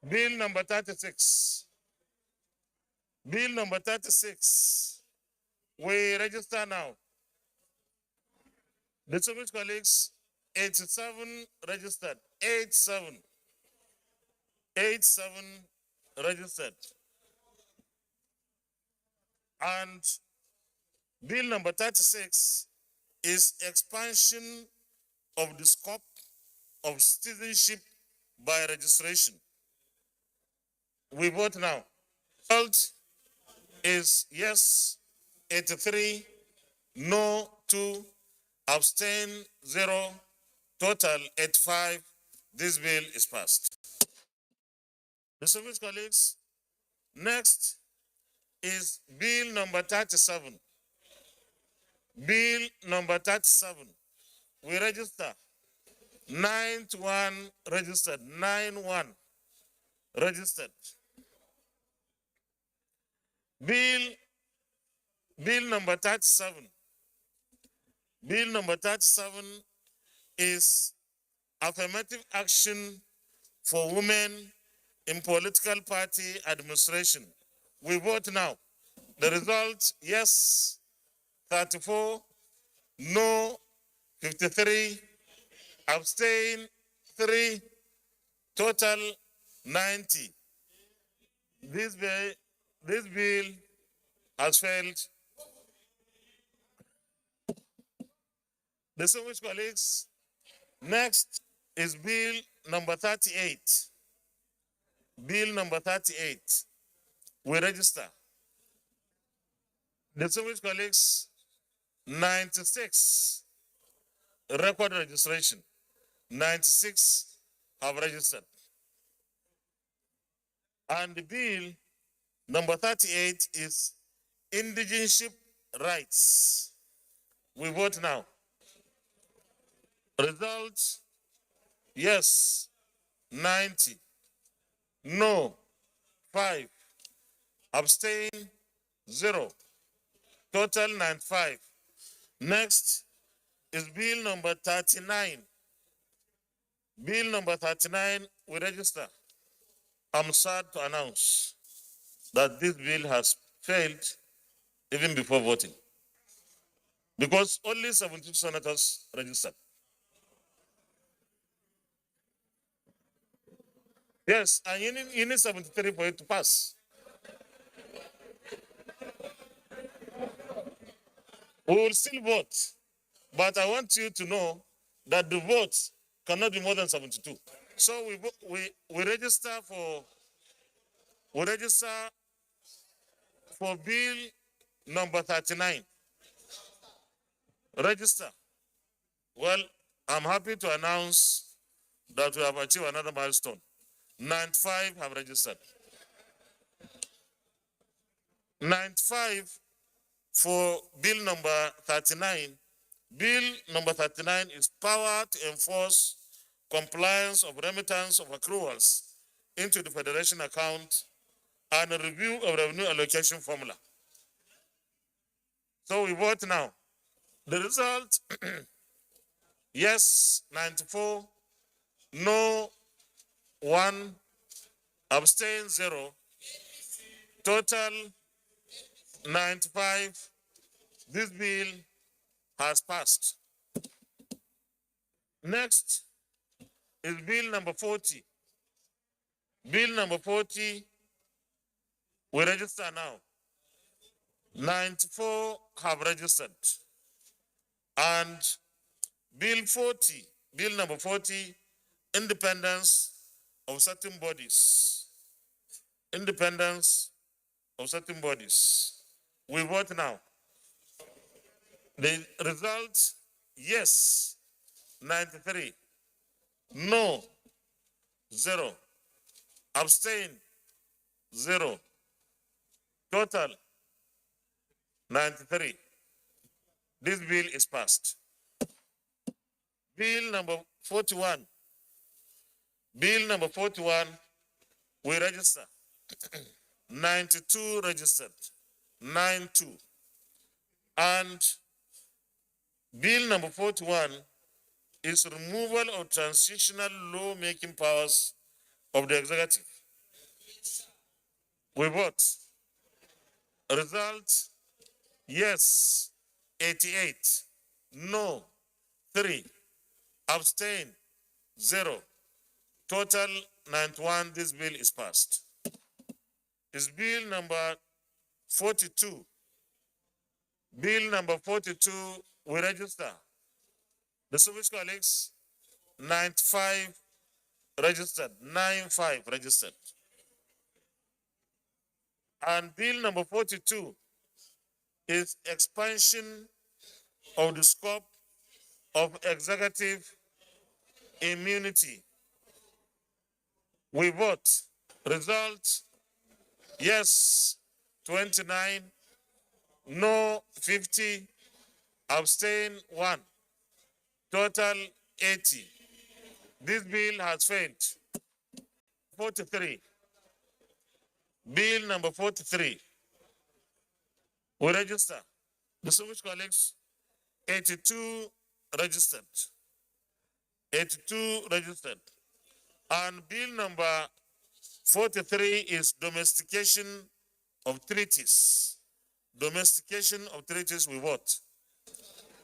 bill number 36. Bill number 36. We register now. Distinguished colleagues, 87 registered. 87. 87 registered. And bill number 36 is expansion of the scope of citizenship by registration. We vote now. Result is yes, 83, no, 2, abstain, 0, total 85. This bill is passed. Distinguished colleagues, next is bill number 37. Bill number 37. We register. 91 registered. 91 registered. Bill number 37. Bill number 37 is affirmative action for women in political party administration. We vote now. The result, yes, 34, no, 53, abstain, 3, total 90. This bill has failed. Distinguished colleagues, next is bill number 38. Bill number 38. We register. Distinguished colleagues, 96 record registration. 96 have registered. And the bill number 38 is indigenship rights. We vote now. Result, yes, 90. No, 5. Abstain, 0. Total 95. Next is bill number 39. Bill number 39, we register. I'm sad to announce that this bill has failed even before voting. because only 72 senators registered. Yes, and you need 73 for it to pass. We will still vote, but I want you to know that the votes cannot be more than 72. So we register for bill number 39. Register. Well, I'm happy to announce that we have achieved another milestone. 95 have registered. 95 for bill number 39. Bill number 39 is power to enforce compliance of remittance of accruals into the federation account and a review of revenue allocation formula. So we vote now. The result, yes, 94, no, 1, abstain, 0, total 95. This bill has passed. Next is bill number 40. Bill number 40, we register now. 94 have registered. And bill 40, bill number 40, independence of certain bodies. Independence of certain bodies. We vote now. The result, yes, 93. No, 0. Abstain, 0. Total, 93. This bill is passed. Bill number 41. Bill number 41, we register. 92 registered. 92. And bill number 41 is removal of transitional law-making powers of the executive. We vote. Result, yes, 88. No, 3. Abstain, 0. Total 91. This bill is passed. Is bill number 42. Bill number 42, we register. The service colleagues, 95 registered, 95 registered. And bill number 42 is expansion of the scope of executive immunity. We vote. Result, yes, 29, no, 50, abstain, 1. Total, 80. This bill has failed. 43. Bill number 43. We register. Distinguished colleagues, 82 registered. 82 registered. And bill number 43 is domestication of treaties. Domestication of treaties, we vote.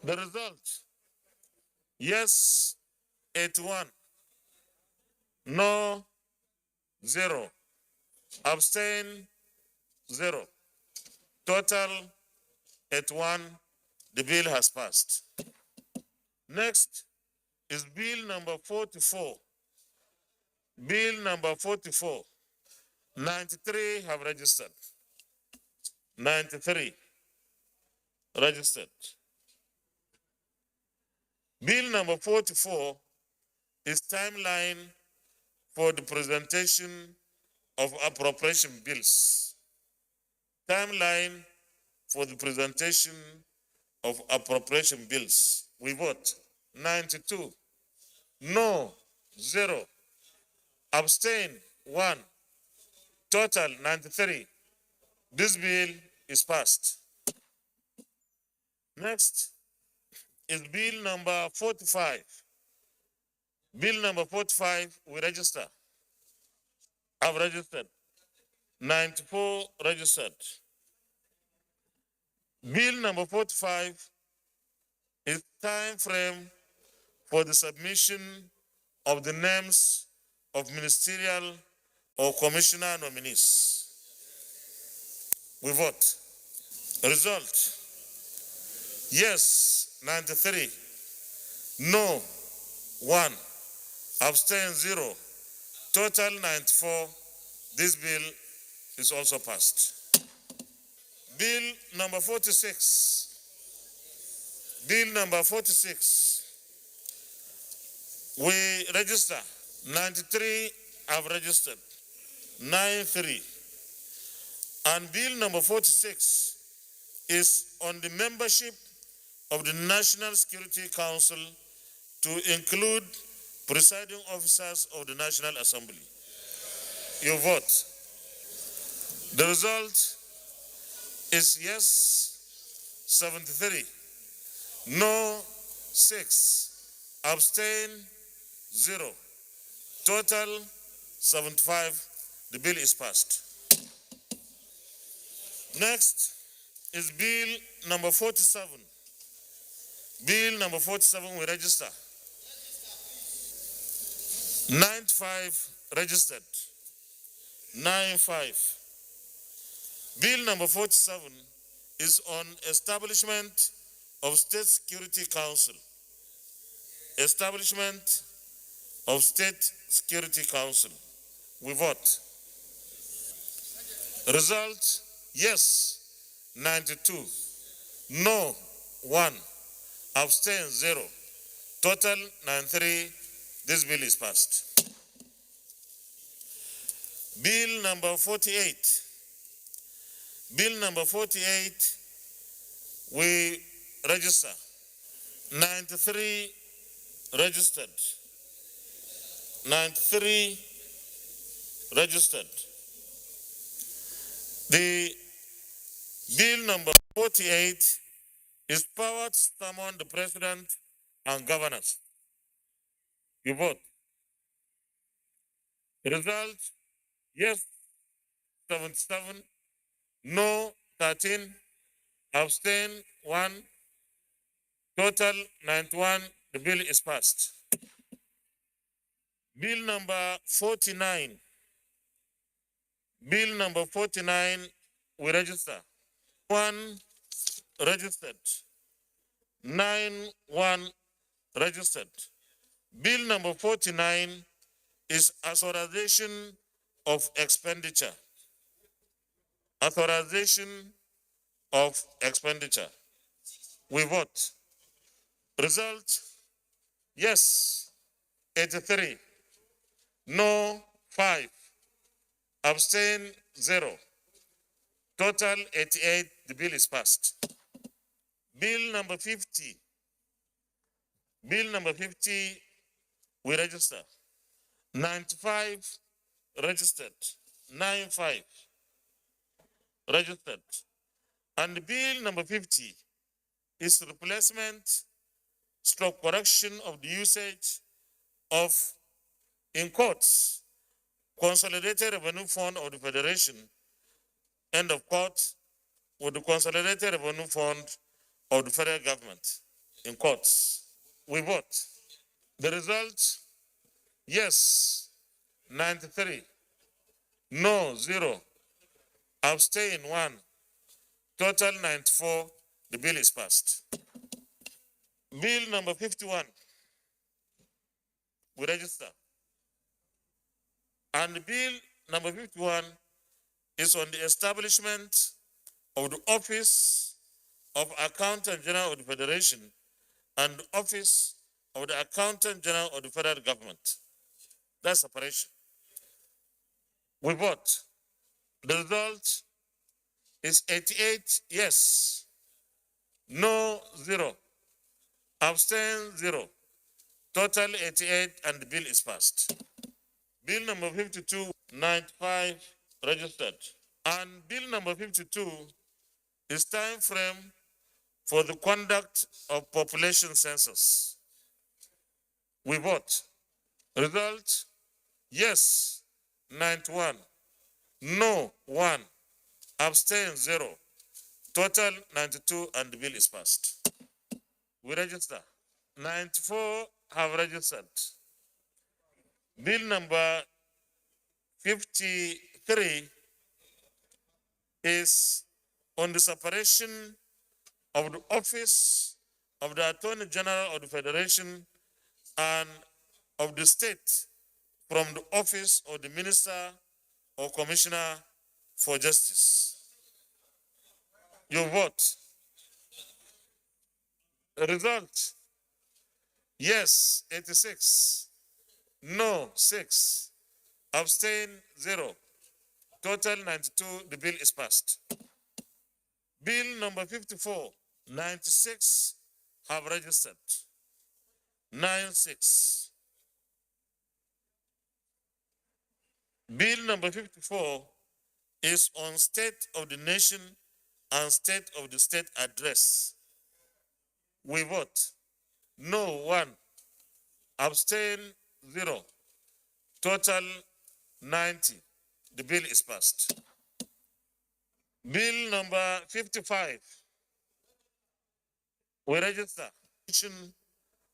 The result, yes, 81. No, 0. Abstain, 0. Total, 81. The bill has passed. Next is bill number 44. Bill number 44. 93 have registered. 93 registered. Bill number 44 is timeline for the presentation of appropriation bills. Timeline for the presentation of appropriation bills. We vote. 92. No, 0. Abstain, 1. Total, 93. This bill is passed. Next is bill number 45. Bill number 45, we register. I've registered. 94 registered. Bill number 45 is time frame for the submission of the names of ministerial or commissioner nominees. We vote. Result, yes, 93, no, 1, abstain, 0, total 94. This bill is also passed. Bill number 46. Bill number 46. We register. 93 have registered. 93. And bill number 46 is on the membership of the National Security Council to include presiding officers of the National Assembly. You vote. The result is yes, 73, no, 6, abstain, 0, total 75. The bill is passed. Next is bill number 47. Bill number 47 we register. 95 registered. 95. Bill number 47 is on establishment of State Security Council. Establishment of State Security Council. We vote. Result, yes, 92. No, 1. Abstain, 0. Total, 93. This bill is passed. Bill number 48. Bill number 48, we register. 93 registered. 93 registered. The bill number 48 is power to summon the president and governors. You vote. Result, yes, 77, no, 13, abstain, 1, total 91. The bill is passed. Bill number 49. Bill number 49, we register. 1 registered. 9-1 registered. Bill number 49 is authorization of expenditure. Authorization of expenditure. We vote. Result, yes, 83. No, 5. Abstain, 0. Total, 88. The bill is passed. Bill number 50. Bill number 50, we register. 95 registered. 95 registered. And bill number 50 is replacement stroke correction of the usage of, in courts, Consolidated Revenue Fund of the Federation, end of court, with the Consolidated Revenue Fund of the federal government in courts. We vote. The result, yes, 93. No, 0. Abstain, 1. Total, 94. The bill is passed. Bill number 51, we register. And bill number 51 is on the establishment of the Office of Accountant General of the Federation and the Office of the Accountant General of the Federal Government. That's separation. We vote. The result is 88 yes, no 0, abstain 0, total 88, and the bill is passed. Bill number 52, 95 registered. And bill number 52 is time frame for the conduct of population census. We vote. Result, yes, 91, no 1, abstain 0, total 92, and the bill is passed. We register. 94 have registered. Bill number 53 is on the separation of the office of the Attorney General of the Federation and of the state from the office of the Minister or Commissioner for Justice. Your vote. The result, yes, 86, no, 6, abstain, 0, total 92, the bill is passed. Bill number 54, 96 have registered, 96. Bill number 54 is on State of the Nation and State of the State address. We vote. No, 1. Abstain, 0. Total, 90. The bill is passed. Bill number 55. We register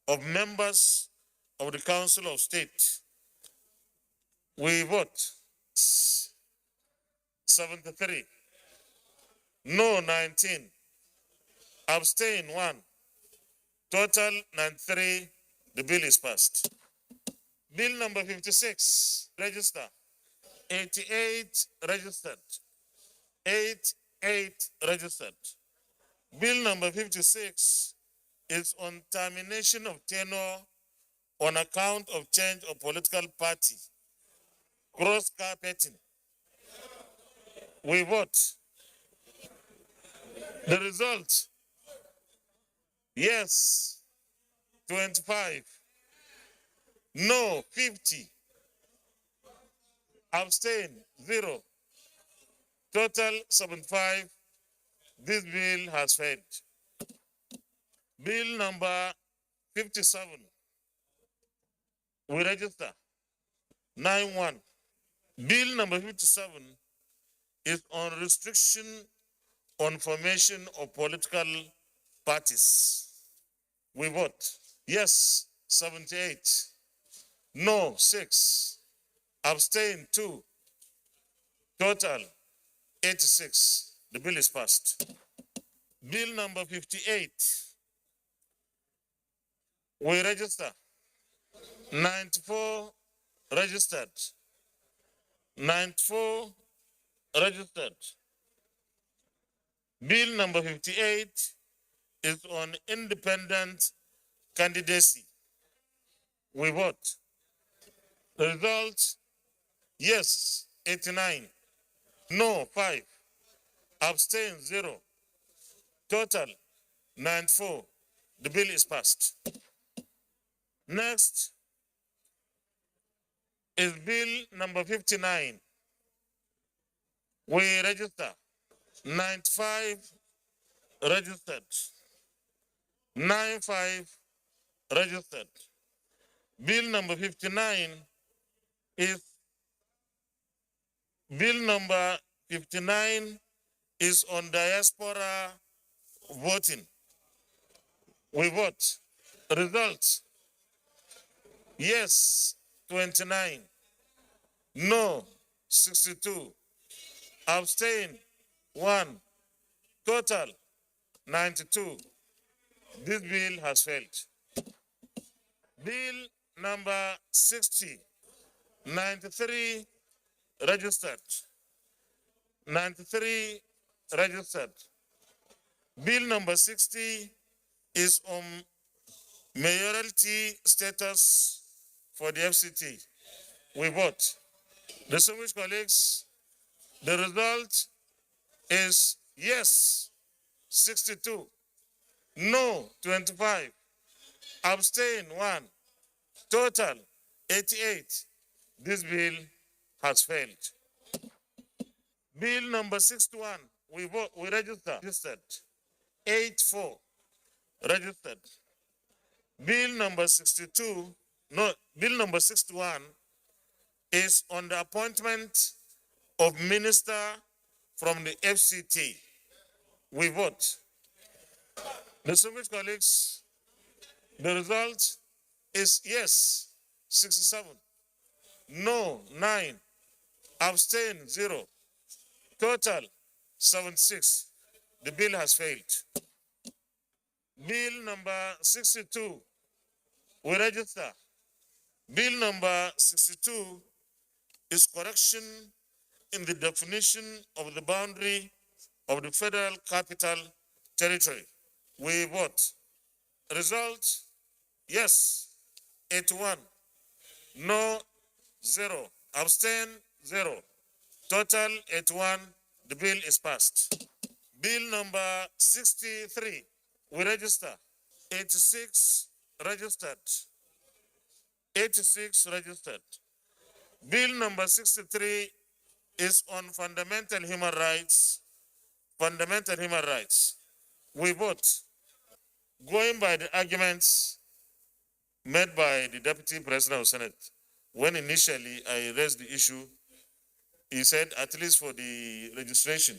of members of the Council of State. We vote. 73. No, 19. Abstain, 1. Total, 93. The bill is passed. Bill number 56, register. 88 registered. 88 registered. Bill number 56 is on termination of tenure on account of change of political party. Cross-carpeting. We vote. The result, yes, 25. No, 50. Abstain, 0. Total, 75. This bill has failed. Bill number 57. We register. 91. Bill number 57 is on restriction on formation of political parties. We vote. Yes, 78. No, 6. Abstain, 2. Total, 86. The bill is passed. Bill number 58. We register. 94 registered. 94 registered. Bill number 58 is on independent candidacy. We vote. The result, yes, 89. No, 5. Abstain, 0. Total, 94. The bill is passed. Next is bill number 59. We register. 95 registered. 95 registered. Bill number 59 is on diaspora voting. We vote. Results, yes, 29. No, 62. Abstain, 1. Total, 92. This bill has failed. Bill number 60, 93 registered. 93 registered. Bill number 60 is on mayoralty status for the FCT. We vote. Distinguished colleagues, the result is yes, 62. No, 25. Abstain, 1. Total, 88. This bill has failed. Bill number 61, we registered. 84 registered. Bill number 62, no, bill number 61 is on the appointment of minister from the FCT. We vote. Distinguished colleagues, The result is yes, 67. No, 9. Abstain, 0. Total, 76. The bill has failed. Bill number 62, we register. Bill number 62 is correction in the definition of the boundary of the Federal Capital Territory. We vote. Result, yes, 81. No, 0. Abstain, 0. Total, 81. The bill is passed. Bill number 63, we register. 86 registered. 86 registered. Bill number 63 is on fundamental human rights. Fundamental human rights. We vote. Going by the arguments made by the Deputy President of the Senate, when initially I raised the issue, he said, at least for the registration,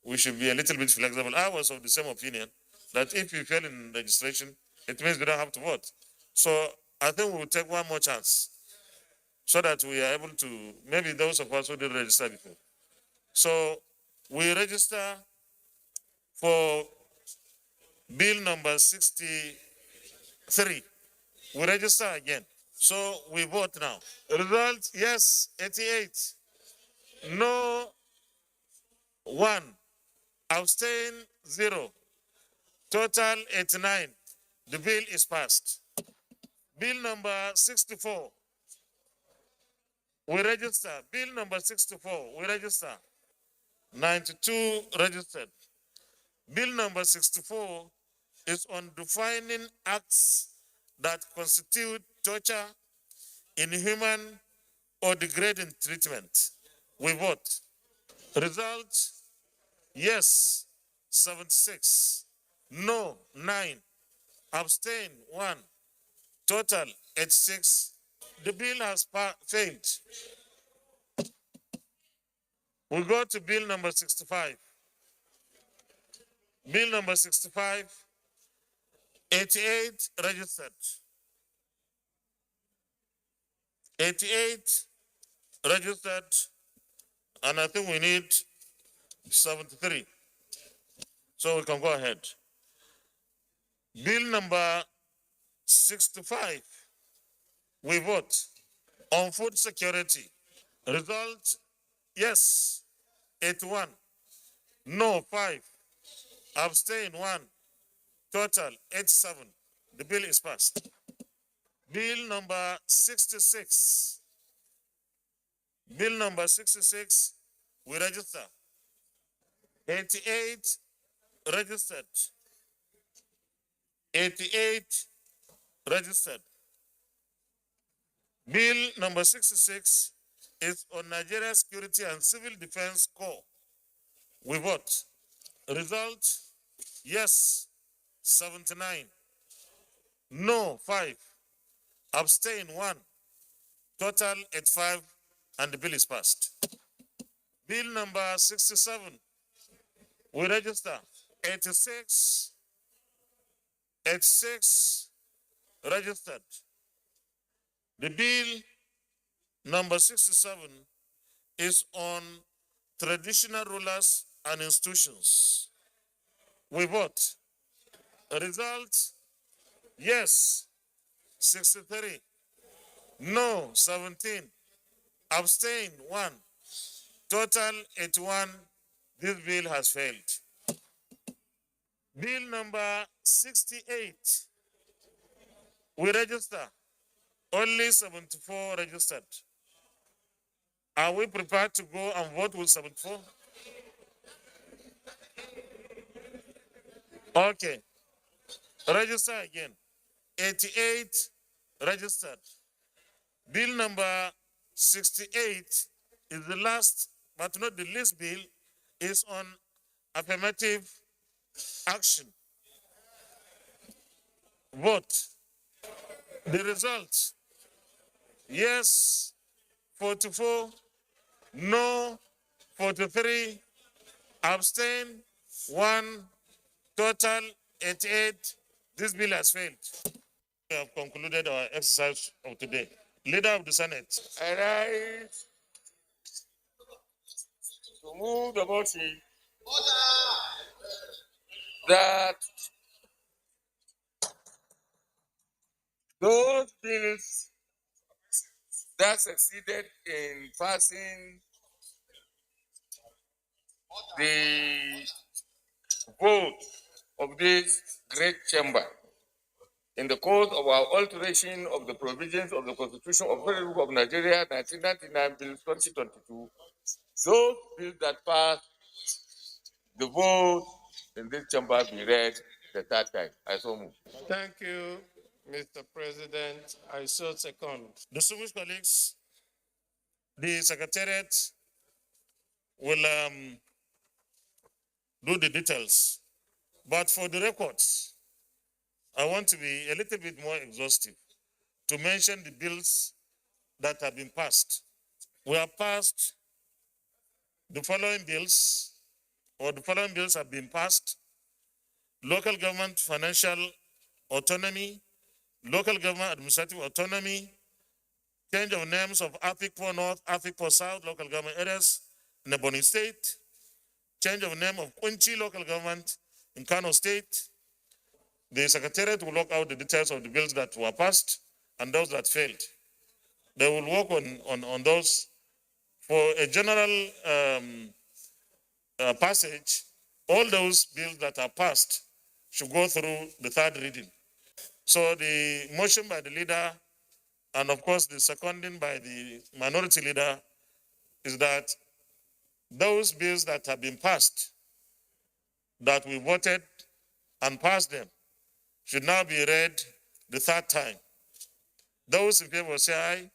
we should be a little bit flexible. I was of the same opinion that if you fail in registration, it means we don't have to vote. So I think we will take one more chance so that we are able to, maybe those of us who didn't register before. So we register for bill number 63. We register again. So we vote now. Result, yes, 88. No, 1. Abstain, 0. Total, 89. The bill is passed. Bill number 64. We register. Bill number 64. We register. 92 registered. Bill number 64 is on defining acts that constitute torture, inhuman, or degrading treatment. We vote. Result, yes, 76. No, 9. Abstain, 1. Total, 86. The bill has failed. We go to bill number 65. Bill number 65, 88 registered. 88 registered, and I think we need 73. So we can go ahead. Bill number 65, we vote on food security. Result, yes, 81. No, 5. Abstain, 1. Total, 87. The bill is passed. Bill number 66. Bill number 66, we register. 88 registered. 88 registered. Bill number 66 is on Nigeria Security and Civil Defense Corps. We vote. Result, yes, 79. No, 5. Abstain, 1. Total, 85, and the bill is passed. Bill number 67, we register. 86 registered. The bill number 67 is on traditional rulers and institutions. We vote. Result, yes, 63. No, 17. Abstain, 1. Total, 81. This bill has failed. Bill number 68. We register. Only 74 registered. Are we prepared to go and vote with 74? Okay. Register again. 88 registered. Bill number 68 is the last, but not the least bill, is on affirmative action. Vote. The results, yes, 44, no, 43, abstain, 1, total, 88. This bill has failed. We have concluded our exercise of today. Leader of the Senate. I rise to move the motion that those bills that succeeded in passing the vote of this great chamber in the course of our alteration of the provisions of the Constitution of the Republic of Nigeria, 1999, Bill 2022, those bills that passed the vote in this chamber be read the third time. I so move. Thank you, Mr. President. I so second. Distinguished colleagues, the Secretariat will do the details. But for the records, I want to be a little bit more exhaustive to mention the bills that have been passed. We have passed the following bills, or the following bills have been passed: local government financial autonomy, local government administrative autonomy, change of names of Afikpo North, Afikpo South local government areas in Ebonyi State, change of name of Kunchi local government in Kano State. The Secretariat will work out the details of the bills that were passed and those that failed. They will work on those. For a general passage, all those bills that are passed should go through the third reading. So the motion by the leader and of course the seconding by the minority leader is that those bills that have been passed, that we voted and passed them, should now be read the third time. Those in favor say aye.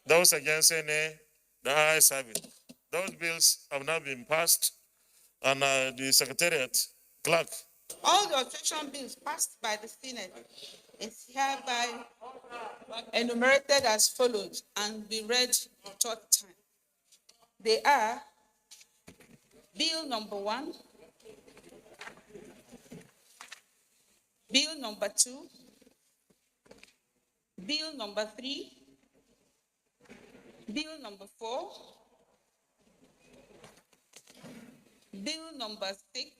Those against say nay. The ayes have it. Those bills have now been passed, and the Secretariat clerk. All the alteration bills passed by the Senate is hereby enumerated as follows and be read the third time. They are Bill number 1, Bill number 2, Bill number 3, Bill number 4, Bill number 6,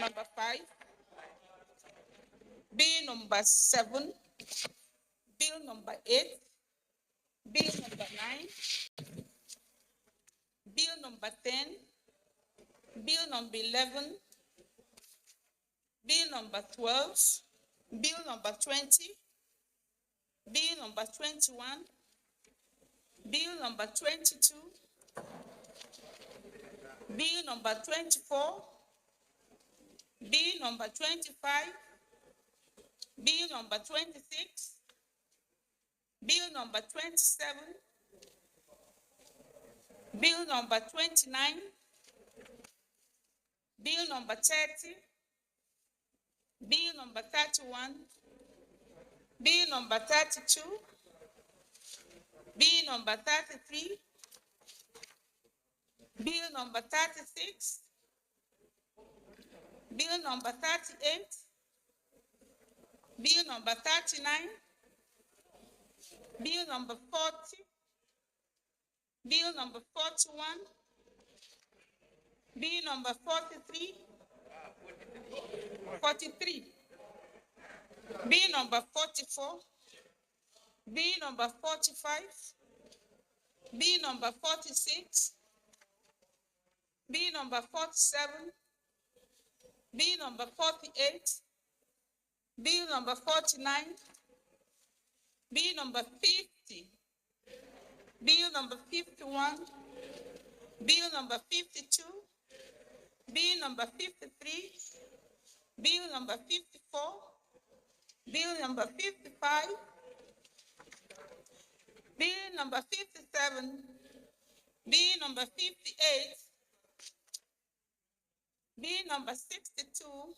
number 5, Bill number 7, Bill number 8, Bill number 9, Bill number 10, Bill number 11, Bill number 12, Bill number 20, Bill number 21, Bill number 22, Bill number 24, Bill number 25, Bill number 26, Bill number 27, Bill number 29, Bill number 30, Bill number 31, Bill number 32, Bill number 33, Bill number 36, Bill number 38, Bill number 39, Bill number 40, Bill number 41, Bill number 43, 43, Bill number 44, Bill number 45, Bill number 46, Bill number 47, Bill number 48, Bill number 49, Bill number 50, Bill number 51, Bill number 52, Bill number 53, Bill number 54, Bill number 55, Bill number 57, Bill number 58, Bill number 62,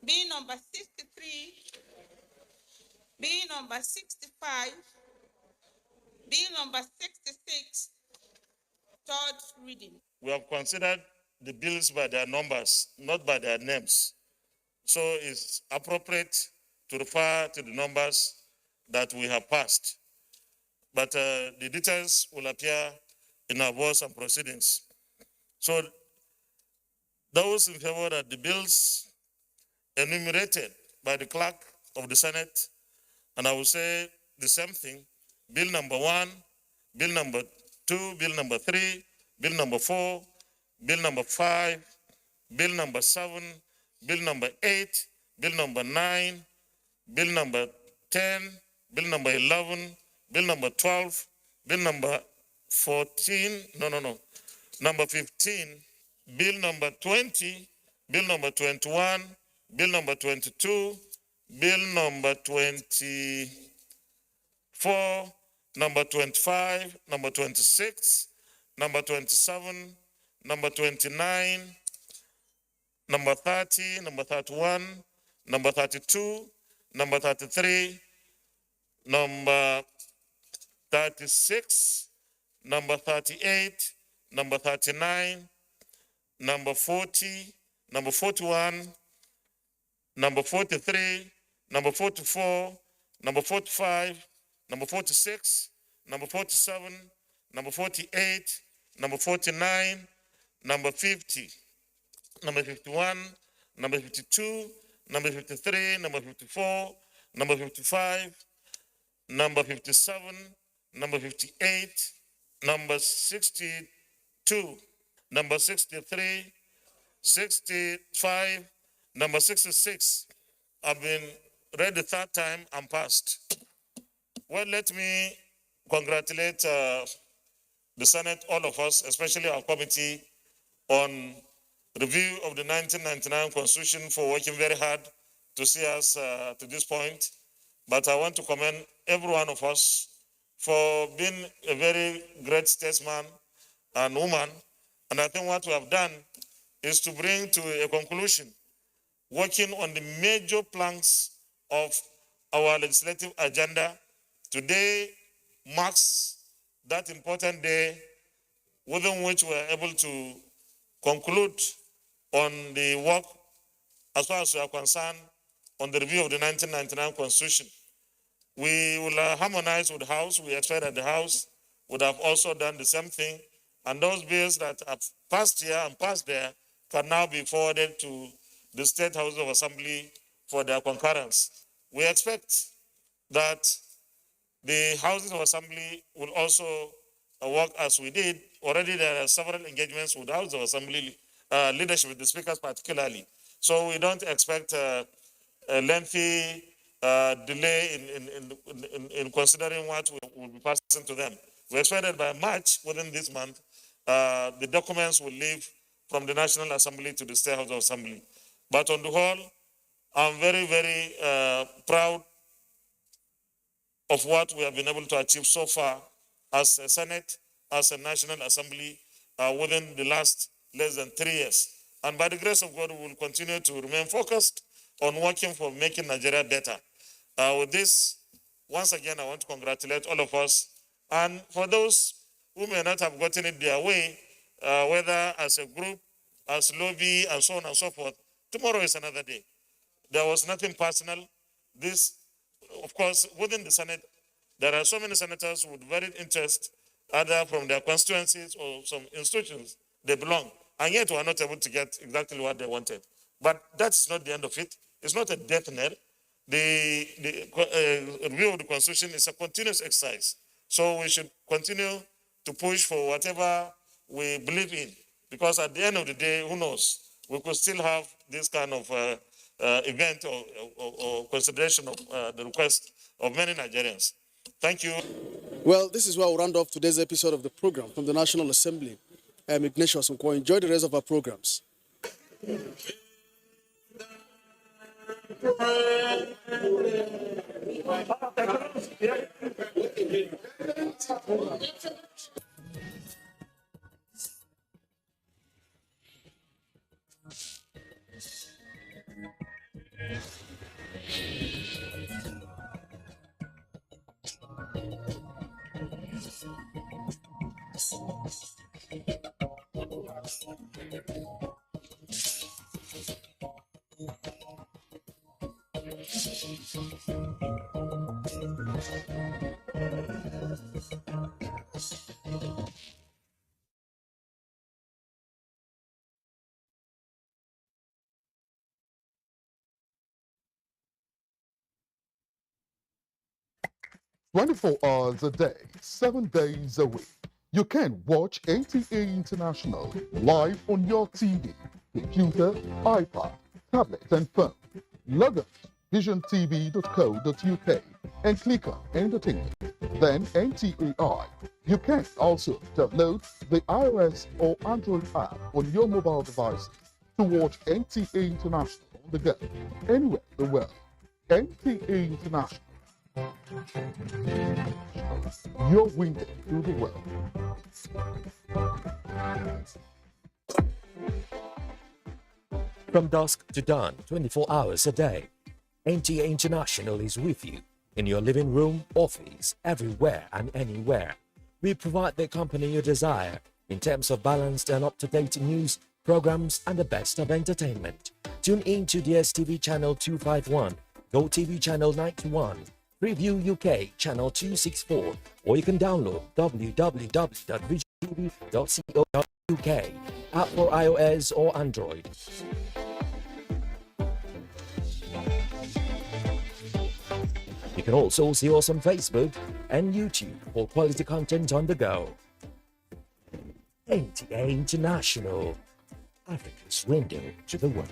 Bill number 63, Bill number 65, Bill number 66, third reading. We have considered the bills by their numbers, not by their names. So it's appropriate to refer to the numbers that we have passed. But the details will appear in our votes and proceedings. So those in favor that the bills enumerated by the clerk of the Senate, and I will say the same thing, bill number 1, bill number 2, bill number 3, bill number 4, bill number 5, bill number 7, bill number 8, bill number 9, bill number 10, bill number 11, bill number 12, bill number 14, number 15, bill number 20, bill number 21, bill number 22, bill number 24, number 25, number 26, number 27, number 29, number 30, number 31, number 32, number 33, number 36, number 38, number 39, number 40, number 41, number 43, number 44, number 45, number 46, number 47, number 48, number 49, number 50, number 51, number 52, number 53, number 54, number 55, number 57, number 58, number 62, number 63, 65, number 66 have been read the third time and passed. Well, let me congratulate the Senate, all of us, especially our committee, on review of the 1999 Constitution for working very hard to see us to this point. But I want to commend every one of us for being a very great statesman and woman. And I think what we have done is to bring to a conclusion, working on the major planks of our legislative agenda. Today marks that important day within which we are able to conclude on the work as far as we are concerned on the review of the 1999 Constitution. We will harmonize with the House. We expect that the House would have also done the same thing. And those bills that have passed here and passed there can now be forwarded to the State House of Assembly for their concurrence. We expect that the Houses of Assembly will also work as we did. Already there are several engagements with the House of Assembly leadership, with the speakers particularly. So we don't expect a lengthy delay in considering what will be passing to them. We expect that by March, within this month, the documents will leave from the National Assembly to the State House of Assembly. But on the whole, I'm very, very proud of what we have been able to achieve so far as a Senate, as a National Assembly, within the last less than 3 years. And by the grace of God, we will continue to remain focused on working for making Nigeria better. With this, once again, I want to congratulate all of us. And for those who may not have gotten it their way, whether as a group, as lobby, and so on and so forth, tomorrow is another day. There was nothing personal. This, of course, within the Senate, there are so many senators with varied interest, either from their constituencies or some institutions they belong, and yet we are not able to get exactly what they wanted. But that's not the end of it. It's not a death knell. The review of the Constitution is a continuous exercise. So we should continue to push for whatever we believe in, because at the end of the day, who knows, we could still have this kind of event or consideration of the request of many Nigerians. Thank you. Well, this is where we'll round off today's episode of the program from the National Assembly. I'm Ignatius Nkwo. Enjoy the rest of our programs. 24 hours a day, 7 days a week. You can watch NTA International live on your TV, computer, iPad, tablet, and phone. Log on to visiontv.co.uk and click on Entertainment. Then NTAI. You can also download the iOS or Android app on your mobile devices to watch NTA International on the go, anywhere in the world. NTA International. Your window to the world. From dusk to dawn, 24 hours a day, NTA International is with you in your living room, office, everywhere and anywhere. We provide the company you desire in terms of balanced and up-to-date news, programs, and the best of entertainment. Tune in to DSTV channel 251, GoTV channel 91, Preview UK channel 264, or you can download www.visiontv.co.uk app for iOS or Android. You can also see us on Facebook and YouTube for quality content on the go. NTA International, Africa's window to the world.